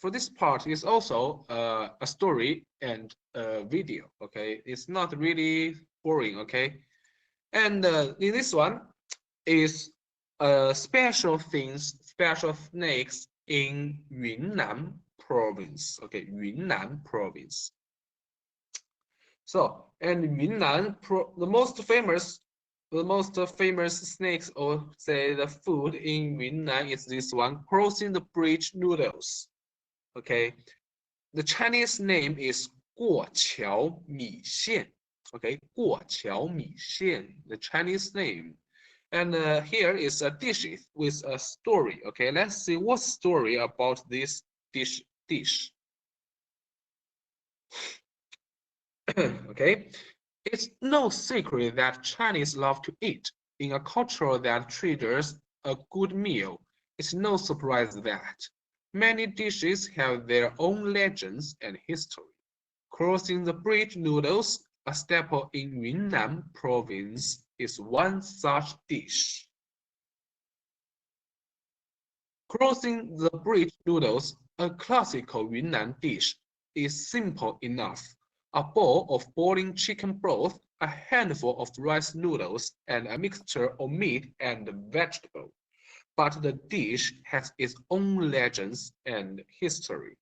for this part is also a story and a video. Okay, it's not really boring. Okay, and in this one is special snakes in Yunnan province. Okay, Yunnan province. So, and Yunnan, the most famous snakes, or say the food in Yunnan is this one, crossing the bridge noodles. Okay, the Chinese name is 过桥米线. Okay, 过桥米线, the Chinese name. And here is a dish with a story. Okay, let's see what story about this dish. Okay, it's no secret that Chinese love to eat. In a culture that treasures a good meal, it's no surprise that many dishes have their own legends and history. Crossing the bridge noodles, a staple in Yunnan province, is one such dish. Crossing the bridge noodles, a classical Yunnan dish, is simple enough. A bowl of boiling chicken broth, a handful of rice noodles, and a mixture of meat and vegetable. But the dish has its own legends and history.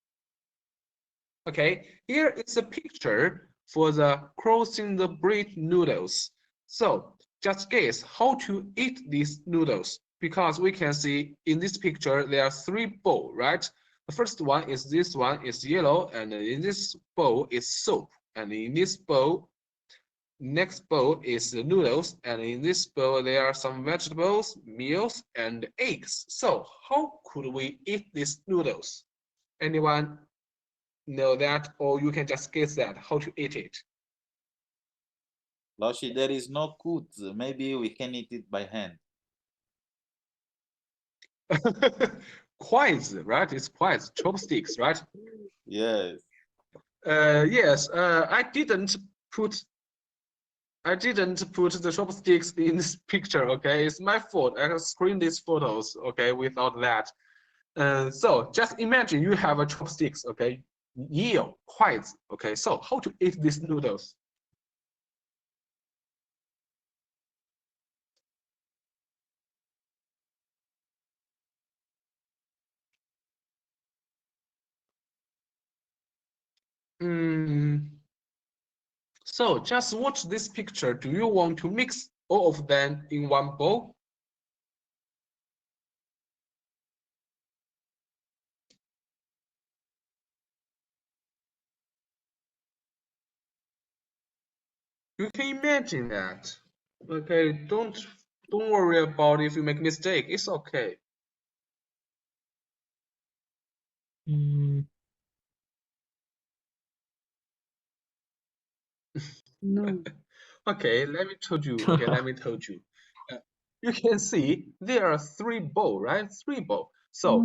Okay, here is a picture for the crossing the bridge noodles. So just guess how to eat these noodles, because we can see in this picture there are 3 bowls, right? The first one is this one is yellow, and in this bowl is soup, and in this bowl, next bowl is the noodles, and in this bowl there are some vegetables, meals, and eggs. So how could we eat these noodles? Anyone know that, or you can just guess that how to eat it? Laushi, there is no kuts. Maybe we can eat it by hand. Quads, right? It's quads, chopsticks, right? Yes. Yes. I didn't put the chopsticks in this picture. Okay, it's my fault. I have screened these photos. Okay, without that. So just imagine you have a chopsticks. Okay, quads. Okay, so how to eat these noodles? So just watch this picture. Do you want to mix all of them in one bowl? You can imagine that. Okay, don't worry about if you make mistake. It's okay. No. Okay, let me tell you. Okay, let me tell you. You can see there are 3 bowls, right? 3 bowls. So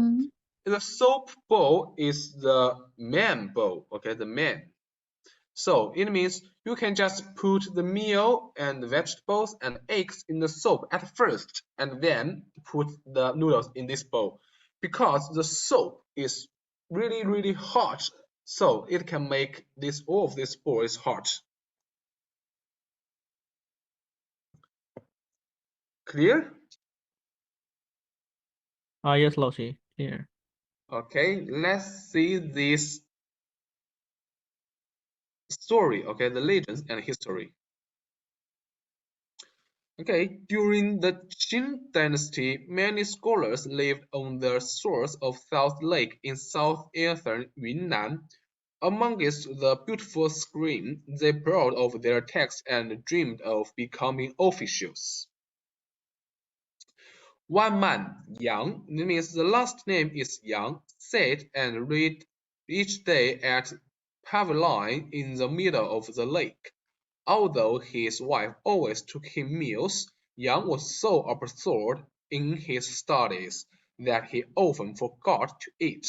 the soup bowl is the main bowl. Okay, the main. So it means you can just put the meal and vegetables and eggs in the soup at first, and then put the noodles in this bowl, because the soup is really hot. So it can make all of this bowl is hot. Clear? Yes, 老师 here. Okay, let's see this story, okay, the legends and history. Okay, during the Qin dynasty, many scholars lived on the shores of South Lake in southeastern Yunnan. Amongst the beautiful scream, they proud of their texts and dreamed of becoming officials. One man, Yang, means the last name is Yang, sat and read each day at pavilion in the middle of the lake. Although his wife always took him meals, Yang was so absorbed in his studies that he often forgot to eat.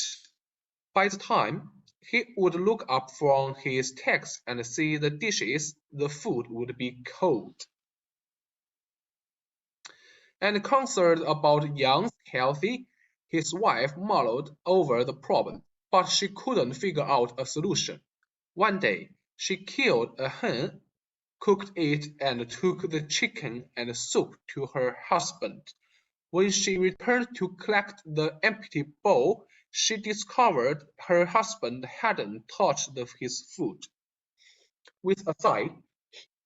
By the time he would look up from his text and see the dishes, the food would be cold. And concerned about Yang's health, his wife mulled over the problem, but she couldn't figure out a solution. One day, she killed a hen, cooked it, and took the chicken and soup to her husband. When she returned to collect the empty bowl, she discovered her husband hadn't touched his food. With a sigh,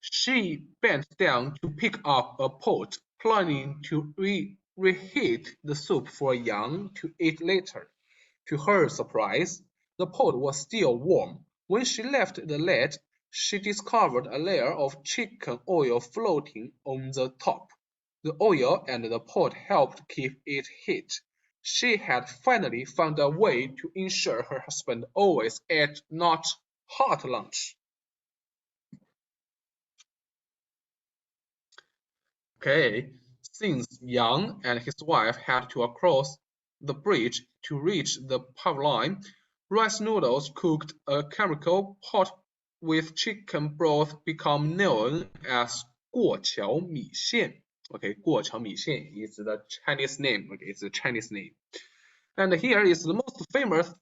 she bent down to pick up a pot, planning to reheat the soup for Yang to eat later. To her surprise, the pot was still warm. When she lifted the lid, she discovered a layer of chicken oil floating on the top. The oil and the pot helped keep it heat. She had finally found a way to ensure her husband always ate not hot lunch. Okay, since Yang and his wife had to cross the bridge to reach the pavilion, rice noodles cooked a chemical pot with chicken broth become known as 过桥米线. Okay, 过桥米线 is the Chinese name. Okay, it's the Chinese name. And here is the most famous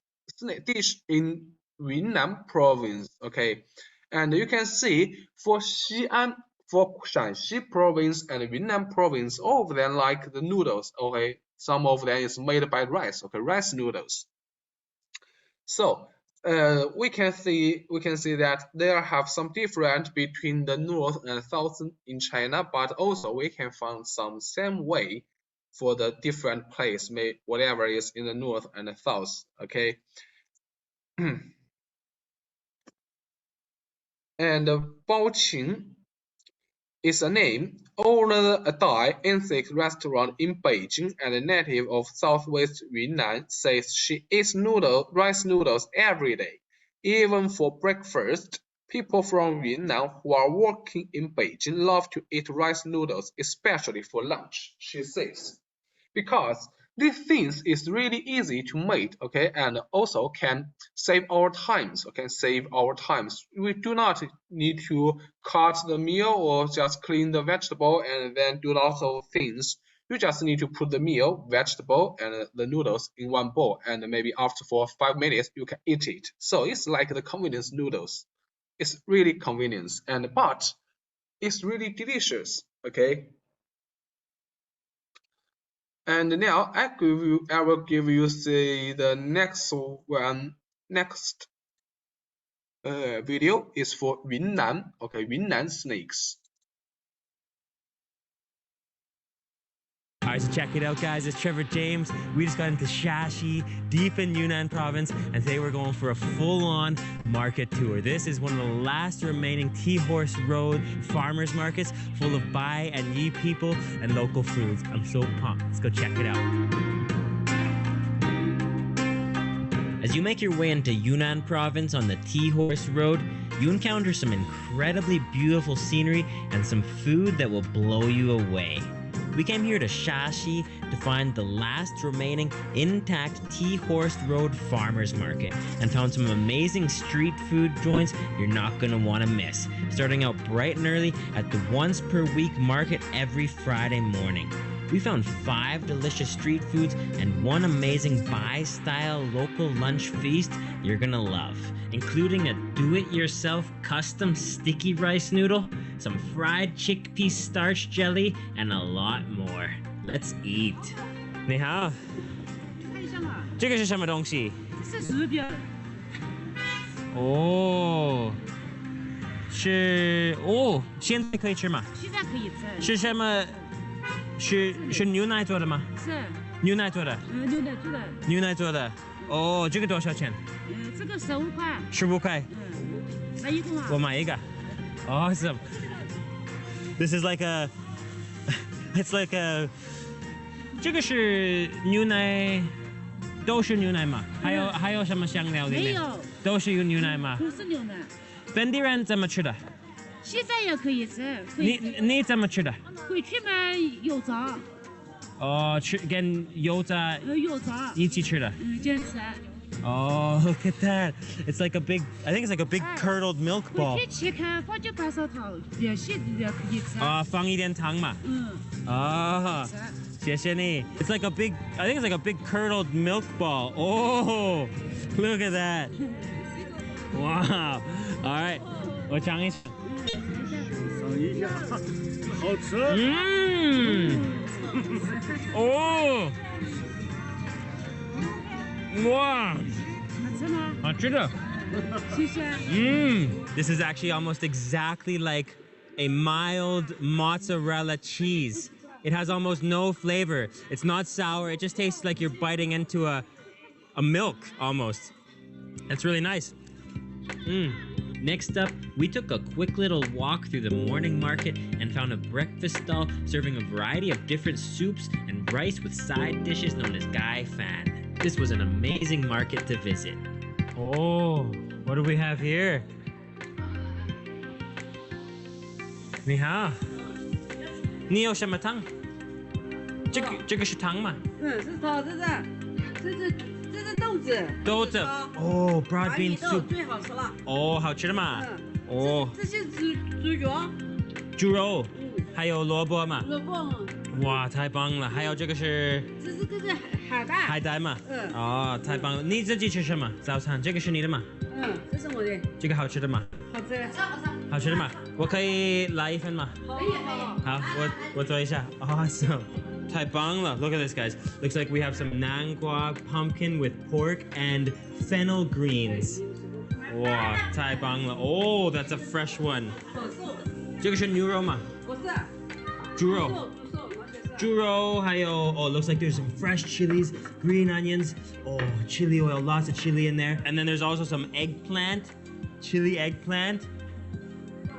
dish in Yunnan province. Okay, and you can see for Xi'an, for Shanxi province and Yunnan province, all of them like the noodles. Okay, some of them is made by rice. Okay, rice noodles. So we can see that there have some difference between the north and south in China, but also we can find some same way for the different place, whatever is in the north and the south. Okay. And Baoqing is a name, owner a Thai ethnic restaurant in Beijing and a native of southwest Yunnan, says she eats rice noodles every day. Even for breakfast, people from Yunnan who are working in Beijing love to eat rice noodles, especially for lunch, she says. Because these things is really easy to make, okay, and also can save our times, okay, save our times. We do not need to cut the meal or just clean the vegetable and then do lots of things. You just need to put the meal, vegetable, and the noodles in one bowl, and maybe after for 5 minutes you can eat it. So it's like the convenience noodles. It's really convenient, but it's really delicious, okay. And now I will give you the next one. Next video is for Yunnan. Okay, Yunnan snakes. Alright, so check it out, guys. It's Trevor James. We just got into Shashi, deep in Yunnan province, and today we're going for a full-on market tour. This is one of the last remaining T-Horse Road farmers markets full of Bai and Yi people and local foods. I'm so pumped. Let's go check it out. As you make your way into Yunnan province on the T-Horse Road, you encounter some incredibly beautiful scenery and some food that will blow you away. We came here to Shashi to find the last remaining intact T-Horse Road Farmers Market and found some amazing street food joints you're not going to want to miss, starting out bright and early at the once per week market every Friday morning. We found 5 delicious street foods and 1 amazing Bai-style local lunch feast you're gonna love, including a do-it-yourself custom sticky rice noodle, some fried chickpea starch jelly, and a lot more. Let's eat. 你好这个是什么东西？是薯饼。哦，是哦，现在可以吃吗？现在可以吃。是什么？是牛奶做的吗？是。牛奶做的。牛奶做的。牛奶做的。哦，这个多少钱？这个15块。15块。买一个啊？我买一个。Awesome. This is like a. It's like a. 这个是牛奶，都是牛奶吗？还有什么香料里面？没有。都是有牛奶吗？都是牛奶。本地人怎么吃的？现在也可以吃。你怎么吃的？回去买油炸。哦，吃跟油炸。油炸。一起吃的。这样吃。Oh, look at that! It's like a big. I think it's like a big curdled milk ball. 回去切开放点白砂糖，现在也可以吃。啊，放一点糖嘛。啊，谢谢你。It's like a big. I think it's like a big curdled milk ball. Oh, look at that! Wow. All right, 我尝一下。尝一下，好吃。哦。哇，好吃的。谢谢。This is actually almost exactly like a mild mozzarella cheese. It has almost no flavor. It's not sour. It just tastes like you're biting into a milk almost. That's really nice. Next up, we took a quick little walk through the morning market and found a breakfast stall serving a variety of different soups and rice with side dishes known as Gai Fan. This was an amazing market to visit. Oh, what do we have here? 你好，你有什么汤？这个是汤吗？是炒这是豆子。豆子。哦 ，broad bean soup 最好吃了。哦，好吃的嘛。哦。这些猪肉。猪肉。还有萝卜嘛。萝卜。哇，太棒了！还有这个是。这是海带。海带嘛。哦，太棒了！你自己吃什么？早餐这个是你的吗？这是我的。这个好吃的吗？好吃。好吃的吗？我可以来一份吗？可以。好，我做一下。Awesome. 太棒了 Look at this, guys. Looks like we have some nangua pumpkin with pork and fennel greens. 哇，太棒了 Oh, that's a fresh one. 这个是牛肉吗？不是。猪肉。猪肉，还有 looks like there's some fresh chilies, green onions. Chili oil, lots of chili in there. And then there's also some eggplant, chili eggplant.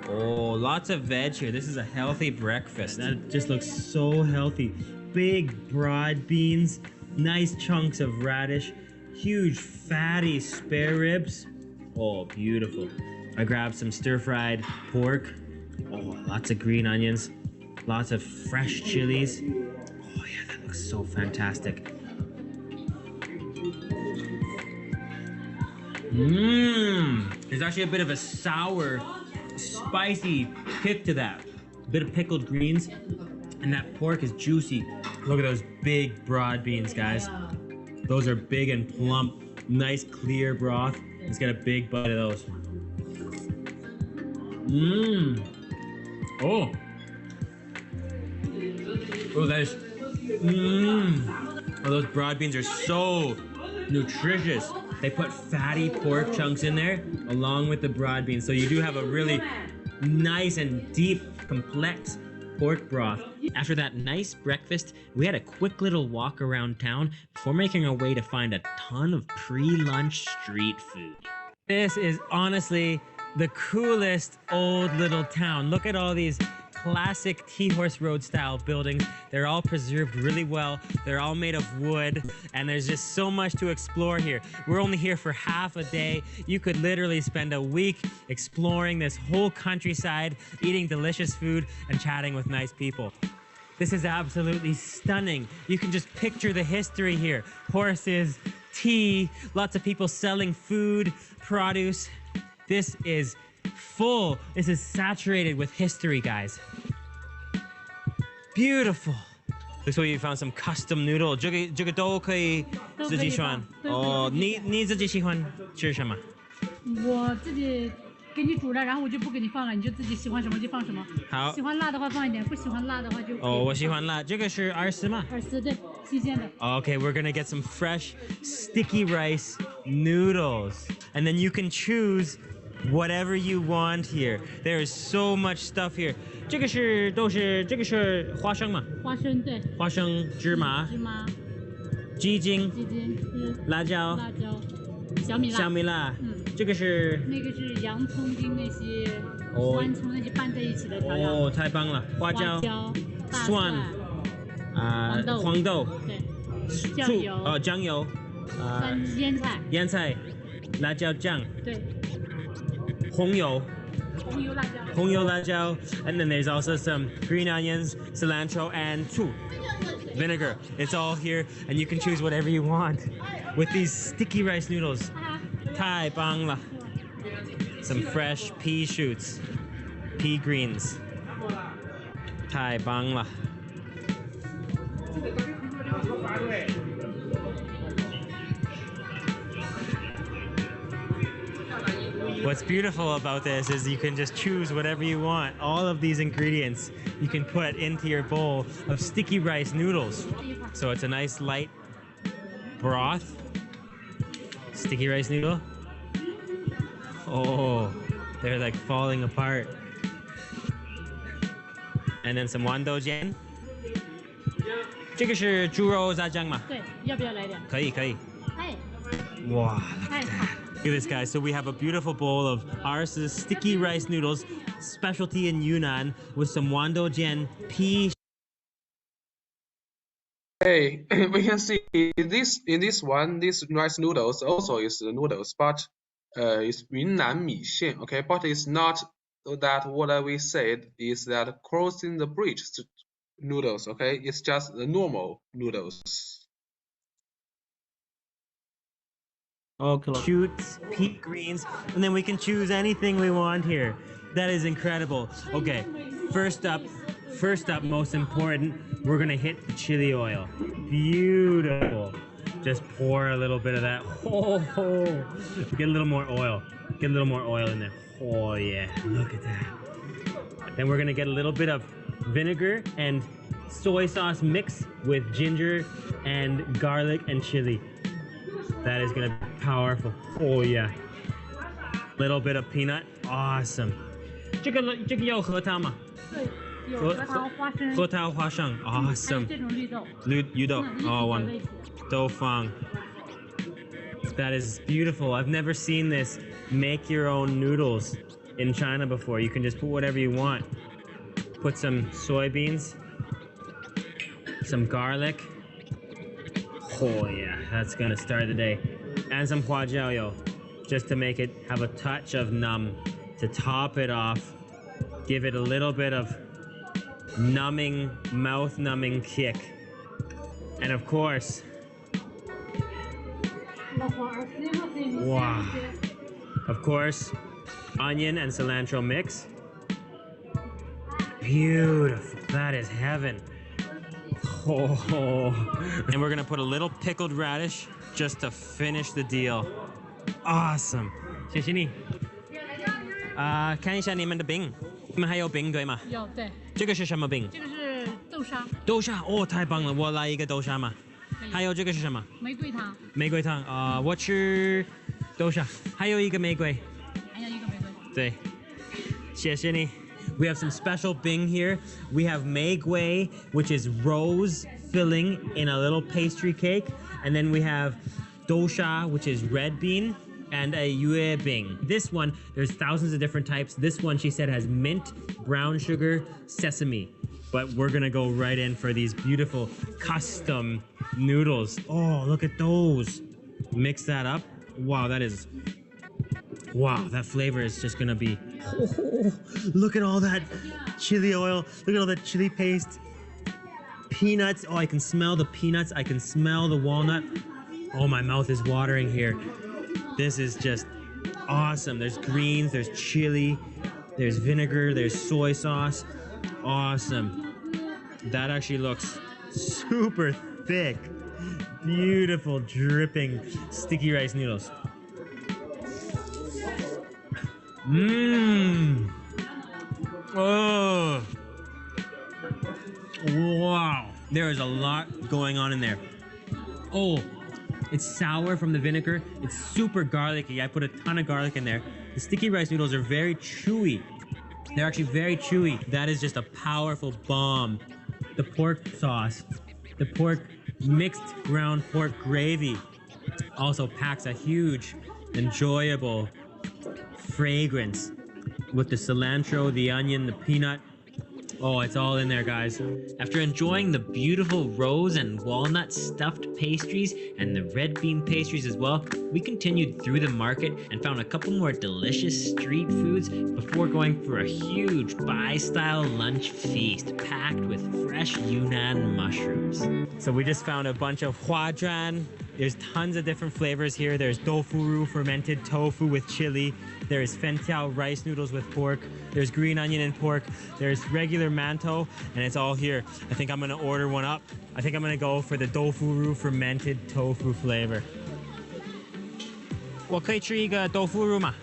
Lots of veg here. This is a healthy breakfast. That just looks so healthy. Big broad beans, nice chunks of radish, huge fatty spare ribs. Beautiful. I grabbed some stir-fried pork. Lots of green onions, lots of fresh chilies. Yeah, that looks so fantastic. There's actually a bit of a sour, spicy kick to that. A bit of pickled greens, and that pork is juicy. Look at those big broad beans, guys. Those are big and plump, nice clear broth. Let's get a big bite of those. Those broad beans are so nutritious. They put fatty pork chunks in there along with the broad beans. So you do have a really nice and deep, complex pork broth. After that nice breakfast, we had a quick little walk around town before making our way to find a ton of pre-lunch street food. This is honestly the coolest old little town. Look at all these classic T-Horse Road style buildings. They're all preserved really well. They're all made of wood, and there's just so much to explore here. We're only here for half a day. You could literally spend a week exploring this whole countryside, eating delicious food and chatting with nice people. This is absolutely stunning. You can just picture the history here. Horses, tea, lots of people selling food, produce. This is full. This is saturated with history, guys. Beautiful. Looks like you found some custom noodle. 这个都可以自己选。你自己喜欢吃什么？我自己给你煮了，然后我就不给你放了，你就自己喜欢什么就放什么。好。喜欢辣的话放一点，不喜欢辣的话就。哦，我喜欢辣。这个是24吗？24，对，新鲜的。Okay, we're gonna get some fresh sticky rice noodles, and then you can choose whatever you want here. There is so much stuff here. 这个是花生吗？花生，对。花生、芝麻、鸡精、辣椒、小米辣。这个是那个是洋葱丁那些酸葱那些拌在一起的调料。哦，太棒了！花椒、蒜、黄豆、对，酱油、酱油、腌菜、辣椒酱，对，红油辣椒， and then there's also some green onions, cilantro, and vinegar. It's all here, and you can choose whatever you want with these sticky rice noodles. 太棒了 Some fresh pea shoots, pea greens. 太棒了 What's beautiful about this is you can just choose whatever you want. All of these ingredients you can put into your bowl of sticky rice noodles. So it's a nice light broth. Sticky rice noodle. Oh, they're like falling apart. And then some wandojian. 这个是猪肉炸酱吗？对，要不要来点？可以。哎。哇 Look at that. Look at this, guys. So we have a beautiful bowl of ours sticky rice noodles, specialty in Yunnan, with some wandojian pea. Hey, we can see in this one, this rice noodles also is noodles, but it's Yunnan Mi Xian, okay? But it's not that what we said is that crossing the bridge noodles, okay? It's just the normal noodles. Okay. Shoots, pea greens, and then we can choose anything we want here. That is incredible. Okay, first up, most important, we're gonna hit the chili oil. Beautiful. Just pour a little bit of that. Oh, get a little more oil. Get a little more oil in there. Oh yeah, look at that. Then we're gonna get a little bit of vinegar and soy sauce mix with ginger and garlic and chili. That is gonna be powerful. Oh yeah. Little bit of peanut. Awesome. 这个要核桃吗？对，有核桃花生。核桃花生 Awesome. 这种绿豆。绿豆。Oh, one. 豆腐。That is beautiful. I've never seen this make your own noodles in China before. You can just put whatever you want. Put some soybeans, some garlic. Oh yeah, that's gonna start the day. And some huajiao, just to make it have a touch of numb, to top it off. Give it a little bit of numbing, mouth-numbing kick. And of course, wow. Of course, onion and cilantro mix. Beautiful, that is heaven. Oh, and we're gonna put a little pickled radish just to finish the deal. Awesome. 谢谢你。看一下你们的饼，你们还有饼对吗？有，对。这个是什么饼？这个是豆沙。豆沙，哦，太棒了！我来一个豆沙嘛。还有这个是什么？玫瑰糖。玫瑰糖啊，我吃豆沙，还有一个玫瑰。还有一个玫瑰。对，谢谢你。We have some special bing here. We have mei gui, which is rose filling in a little pastry cake. And then we have dosha, which is red bean, and a yue bing. This one, there's thousands of different types. This one, she said, has mint, brown sugar, sesame. But we're gonna go right in for these beautiful custom noodles. Oh, look at those. Mix that up. Wow, that flavor is just gonna be, oh, look at all that chili oil. Look at all that chili paste. Peanuts, oh, I can smell the peanuts. I can smell the walnut. Oh, my mouth is watering here. This is just awesome. There's greens, there's chili, there's vinegar, there's soy sauce. Awesome. That actually looks super thick. Beautiful, dripping sticky rice noodles. Mmm. Oh. Wow. There is a lot going on in there. Oh, it's sour from the vinegar. It's super garlicky. I put a ton of garlic in there. The sticky rice noodles are very chewy. They're actually very chewy. That is just a powerful bomb. The pork sauce, the pork mixed ground pork gravy also packs a huge, enjoyable fragrance with the cilantro, the onion, the peanut. Oh, it's all in there, guys. After enjoying the beautiful rose and walnut stuffed pastries and the red bean pastries as well, we continued through the market and found a couple more delicious street foods before going for a huge Bai-style lunch feast packed with fresh Yunnan mushrooms. So we just found a bunch of huajuan. There's tons of different flavors here. There's tofu, fermented tofu with chili. There's fentiao rice noodles with pork. There's green onion and pork. There's regular mantou, and it's all here. I think I'm gonna order one up. I think I'm gonna go for the tofu fermented tofu flavor. 我可以吃一个豆腐乳吗？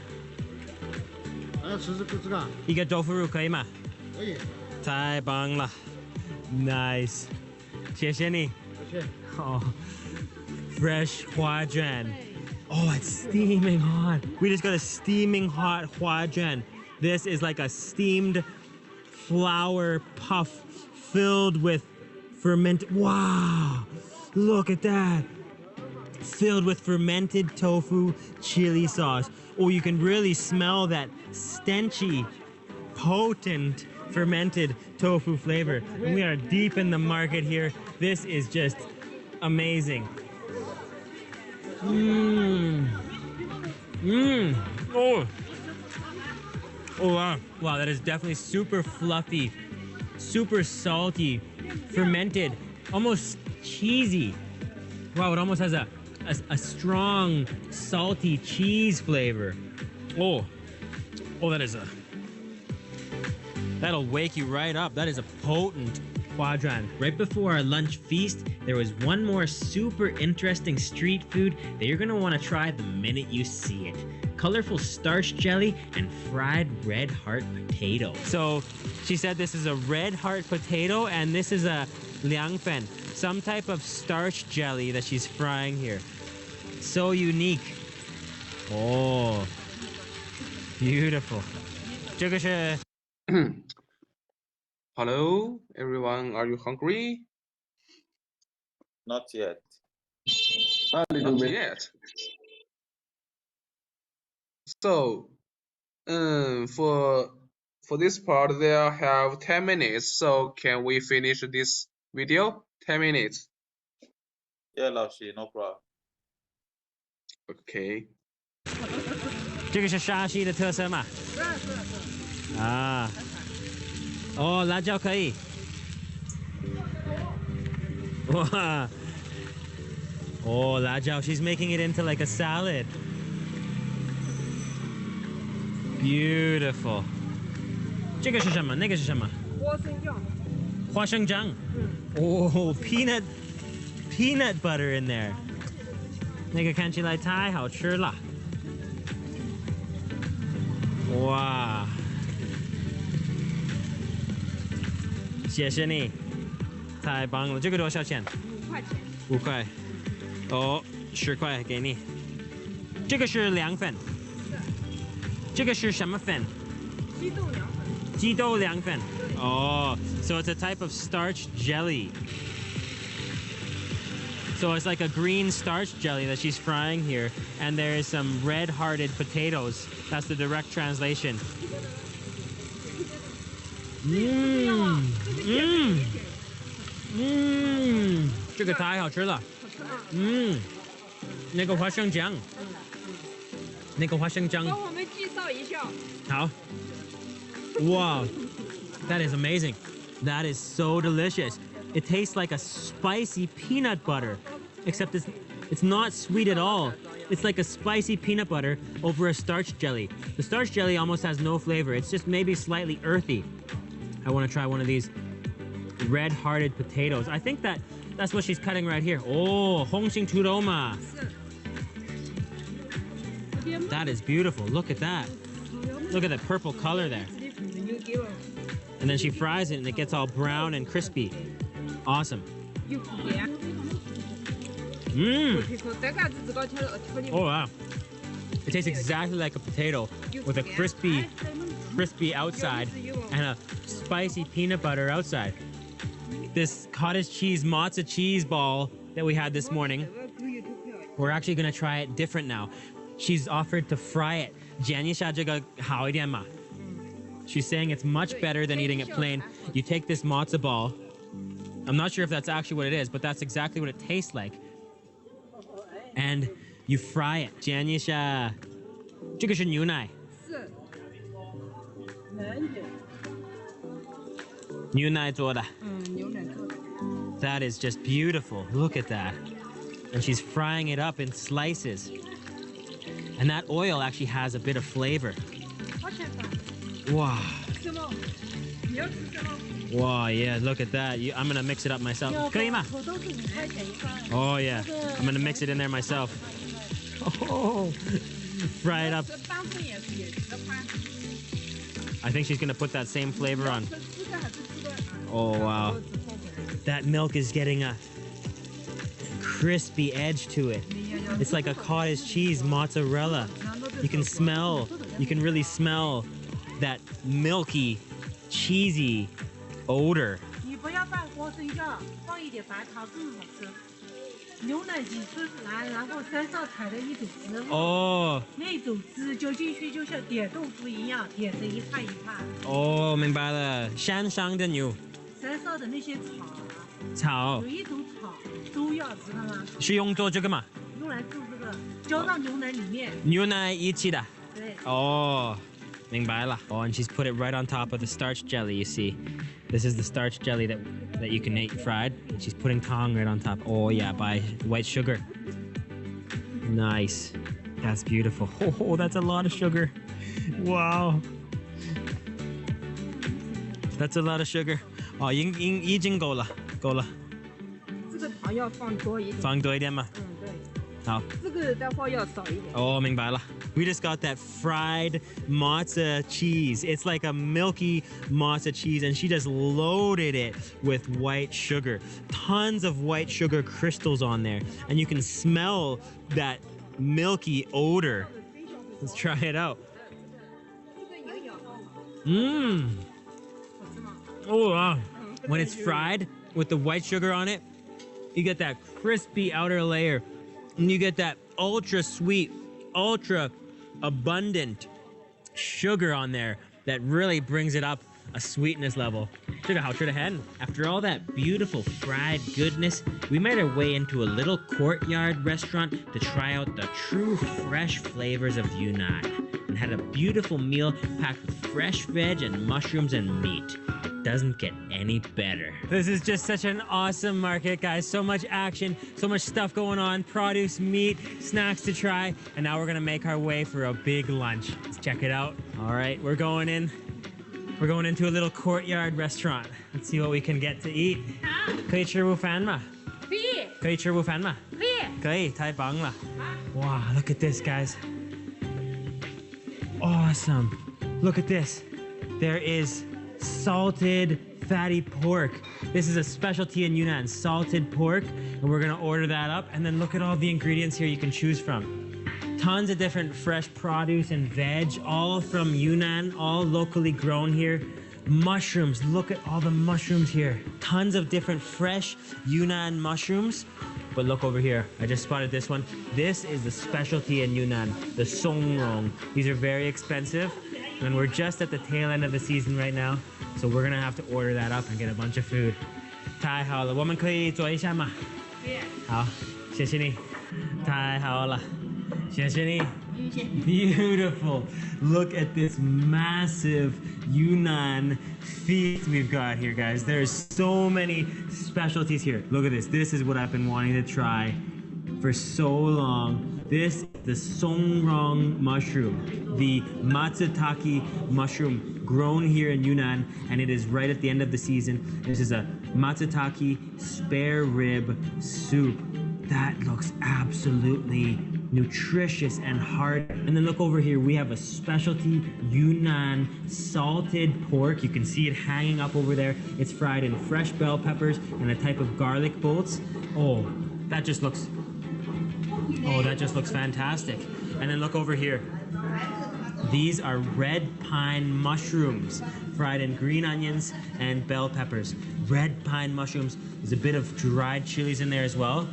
要吃这个？一个豆腐乳可以吗？可以。太棒了 ，nice， 谢谢你。谢谢。哦。Fresh huajuan. Oh, it's steaming hot. We just got a steaming hot huajuan. This is like a steamed flour puff filled with fermented. Wow, look at that. Filled with fermented tofu chili sauce. Oh, you can really smell that stenchy, potent fermented tofu flavor. And we are deep in the market here. This is just amazing. Mmm. Mmm. Oh. Oh, wow. Wow, that is definitely super fluffy, super salty, fermented, almost cheesy. Wow, it almost has a strong, salty cheese flavor. Oh. Oh, that'll wake you right up. That is a potent huajuan. Right before our lunch feast, there was one more super interesting street food that you're gonna wanna try the minute you see it. Colorful starch jelly and fried red heart potato. So she said this is a red heart potato and this is a liangfen, some type of starch jelly that she's frying here. So unique. Oh, beautiful. 这个是 Hello, everyone. Are you hungry? Not yet. Not yet. So, for this part, they'll have 10 minutes. So, can we finish this video? 10 minutes. Yeah, Lao Shi, no problem. Okay. 这个是沙溪的特色嘛？啊。哦，辣椒可以。哇！哦，辣椒 she's making it into like a salad. Beautiful. 这个是什么？那个是什么？花生酱。花生酱。哦，peanut butter in there. 那个看起来太好吃了。哇！谢谢你，太棒了！这个多少钱？5块钱。5块。哦，10块给你。这个是凉粉。这个是什么粉？鸡豆凉粉。鸡豆凉粉。Oh, so it's a type of starch jelly. So it's like a green starch jelly that she's frying here, and there is some red-hearted potatoes. That's the direct translation. Mmm, mmm, mmm. 这个太好吃了。嗯，那个花生酱，那个花生酱。帮我们介绍一下。好。Wow, that is amazing. That is so delicious. It tastes like a spicy peanut butter, except it's not sweet at all. It's like a spicy peanut butter over a starch jelly. The starch jelly almost has no flavor. It's just maybe slightly earthy. I want to try one of these red-hearted potatoes. I think that's what she's cutting right here. Oh, Hongxing Tudoma. That is beautiful. Look at that. Look at the purple color there. And then she fries it and it gets all brown and crispy. Awesome. Mmm. Oh wow. It tastes exactly like a potato with a crispy outside and a spicy peanut butter outside. This cottage cheese matzo cheese ball that we had this morning, we're actually gonna try it different now. She's offered to fry it. 煎一下这个好一点嘛. She's saying it's much better than eating it plain. You take this matzo ball. I'm not sure if that's actually what it is, but that's exactly what it tastes like. And you fry it. 煎一下。这个是牛奶。牛奶做的。牛奶做的。That is just beautiful. Look at that. And she's frying it up in slices. And that oil actually has a bit of flavor. Wow. Wow, yeah, look at that. I'm gonna mix it up myself. 可以吗? Oh yeah, I'm gonna mix it in there myself. Oh, fry it up. I think she's gonna put that same flavor on. Oh wow. That milk is getting a crispy edge to it. It's like a cottage cheese mozzarella. You can really smell that milky, cheesy odor. Oh. Oh, 明白了，山上的牛。山上的那些草。有一种草，中药知道吗？是用做这个吗？用来做这个，浇到牛奶里面。牛奶一起的。对。哦，明白了。Oh, and she's put it right on top of the starch jelly. You see, this is the starch jelly that you can eat fried. And she's putting tang right on top. Oh yeah, by white sugar. Nice. That's beautiful. Oh, that's a lot of sugar. Wow. That's a lot of sugar. Oh, 已经够了，够了。这个糖要放多一点。放多一点吗？对。好。这个的话要少一点。哦，明白了。We just got that fried matzo cheese. It's like a milky matzo cheese, and she just loaded it with white sugar. Tons of white sugar crystals on there, and you can smell that milky odor. Let's try it out. Mmm. Oh, wow. When it's fried with the white sugar on it, you get that crispy outer layer, and you get that ultra sweet, ultra abundant sugar on there that really brings it up a sweetness level. 这个好吃的很. After all that beautiful fried goodness, we made our way into a little courtyard restaurant to try out the true fresh flavors of Yunnan, and had a beautiful meal packed with fresh veg and mushrooms and meat. Doesn't get any better. This is just such an awesome market, guys. So much action, so much stuff going on, produce, meat, snacks to try, and now we're gonna make our way for a big lunch. Let's check it out. All right, we're going into a little courtyard restaurant. Let's see what we can get to eat. 可以吃午饭吗？可以。可以吃午饭吗？可以。可以，太棒了。Wow, look at this, guys. Awesome. Look at this. There is salted fatty pork. This is a specialty in Yunnan, salted pork, and we're gonna order that up. And then look at all the ingredients here you can choose from. Tons of different fresh produce and veg, all from Yunnan, all locally grown here. Mushrooms, look at all the mushrooms here. Tons of different fresh Yunnan mushrooms. But look over here, I just spotted this one. This is the specialty in Yunnan, the songrong. These are very expensive, and we're just at the tail end of the season right now, so we're gonna have to order that up and get a bunch of food. 太好了，我们可以坐一下吗？好，谢谢你。太好了，谢谢你。Beautiful. Look at this massive Yunnan feast we've got here, guys. There's so many specialties here. Look at this. This is what I've been wanting to try for so long. This is the songrong mushroom, the matsutake mushroom grown here in Yunnan, and it is right at the end of the season. This is a matsutake spare rib soup. That looks absolutely nutritious and hearty. And then look over here, we have a specialty Yunnan salted pork. You can see it hanging up over there. It's fried in fresh bell peppers and a type of garlic bolts. Oh, that just looks fantastic. And then look over here. These are red pine mushrooms, fried in green onions and bell peppers. Red pine mushrooms. There's a bit of dried chilies in there as well.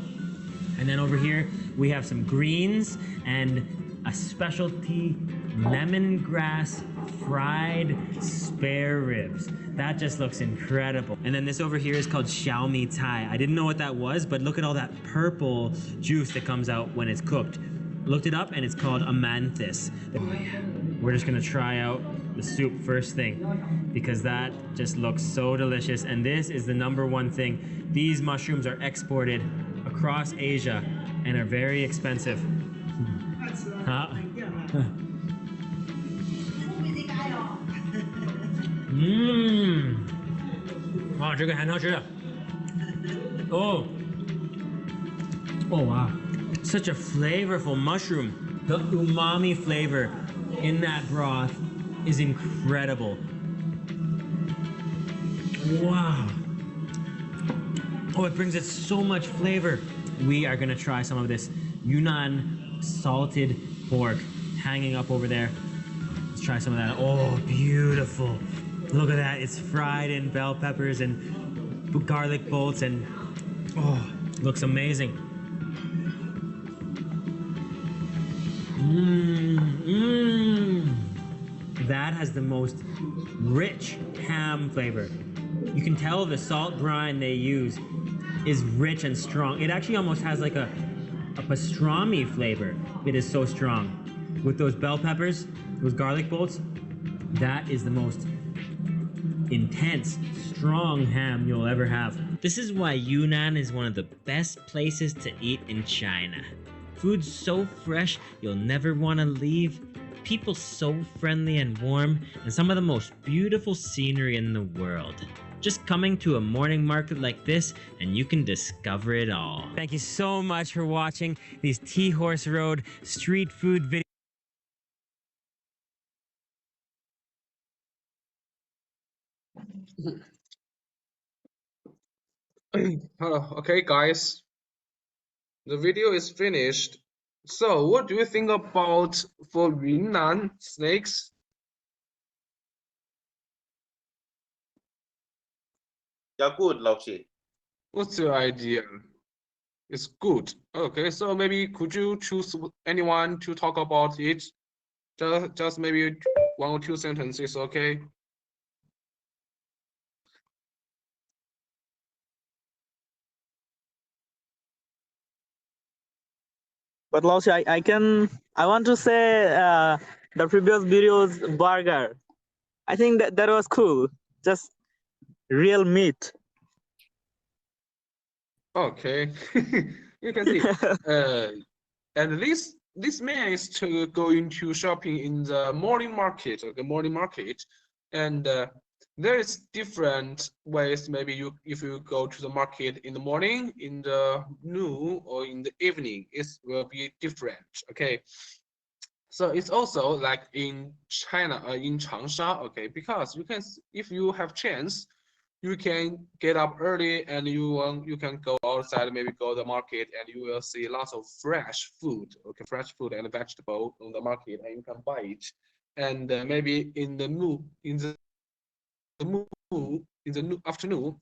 And then over here, we have some greens and a specialty lemongrass fried spare ribs. That just looks incredible. And then this over here is called xiaomi tai. I didn't know what that was, but look at all that purple juice that comes out when it's cooked. Looked it up and it's called amanthus. Oh yeah. We're just gonna try out the soup first thing because that just looks so delicious. And this is the #1 thing. These mushrooms are exported across Asia and are very expensive. Huh? Wow, 这个很好吃。Oh. Oh wow. Such a flavorful mushroom. The umami flavor in that broth is incredible. Wow. Oh, it brings it so much flavor. We are gonna try some of this Yunnan salted pork hanging up over there. Let's try some of that. Oh, beautiful. Look at that. It's fried in bell peppers and garlic bolts and oh, looks amazing. That has the most rich ham flavor. You can tell the salt brine they use is rich and strong. It actually almost has like a pastrami flavor. It is so strong. With those bell peppers, those garlic bolts, that is the most intense, strong ham you'll ever have. This is why Yunnan is one of the best places to eat in China. Food's so fresh, you'll never want to leave. People so friendly and warm, and some of the most beautiful scenery in the world. Just coming to a morning market like this, and you can discover it all. Thank you so much for watching these Tea Horse Road street food videos. Okay, guys, the video is finished. So, what do you think about for Yunnan snakes? Yeah, good, Laoshi. What's your idea? It's good. Okay, so maybe could you choose anyone to talk about it? Just maybe 1 or 2 sentences, okay? But Lausi, I want to say the previous video's burger. I think that was cool. Just real meat. Okay, you can see. And this man is going to shopping in the morning market, okay, morning market, and there is different ways. Maybe if you go to the market in the morning, in the noon, or in the evening, it will be different. Okay, so it's also like in China, in Changsha. Okay, because you can, if you have chance, you can get up early and you can go outside, maybe go to the market, and you will see lots of fresh food, okay, fresh food and vegetable on the market, and you can buy it. And maybe in the afternoon,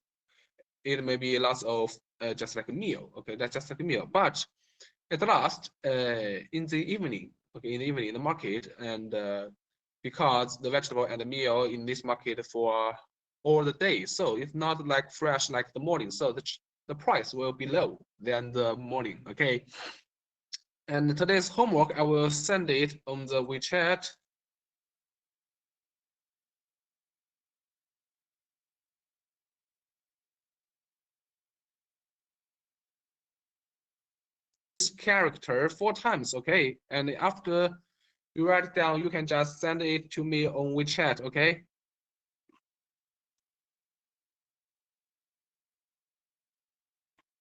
it may be lots of just like a meal, okay, that's just like a meal. But at last, in the evening, okay, in the evening in the market, and because the vegetable and the meal in this market for all the day, so it's not like fresh like the morning, so the price will be low than the morning. Okay, and today's homework, I will send it on the WeChat. This character 4 times, okay, and after you write it down, you can just send it to me on WeChat, okay?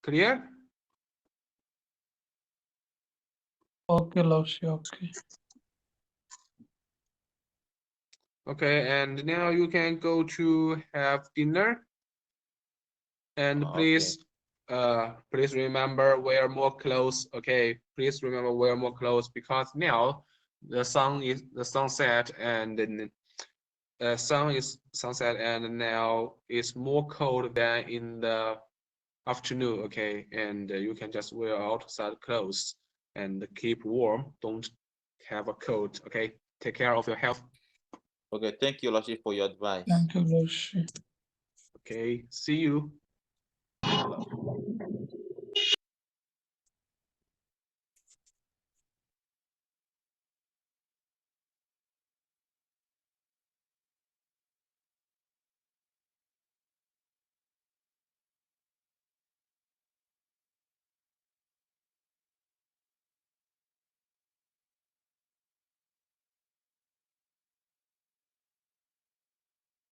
Clear? Okay, Laoshi, okay. Okay, and now you can go to have dinner. And please, please remember wear more clothes. Okay, please remember wear more clothes because now the sun is the sunset and the sun is sunset and now it's more cold than in the afternoon. Okay, and you can just wear outside clothes and keep warm. Don't have a cold. Okay, take care of your health. Okay, thank you, Laoshi, for your advice. Thank you, Laoshi. Okay, see you.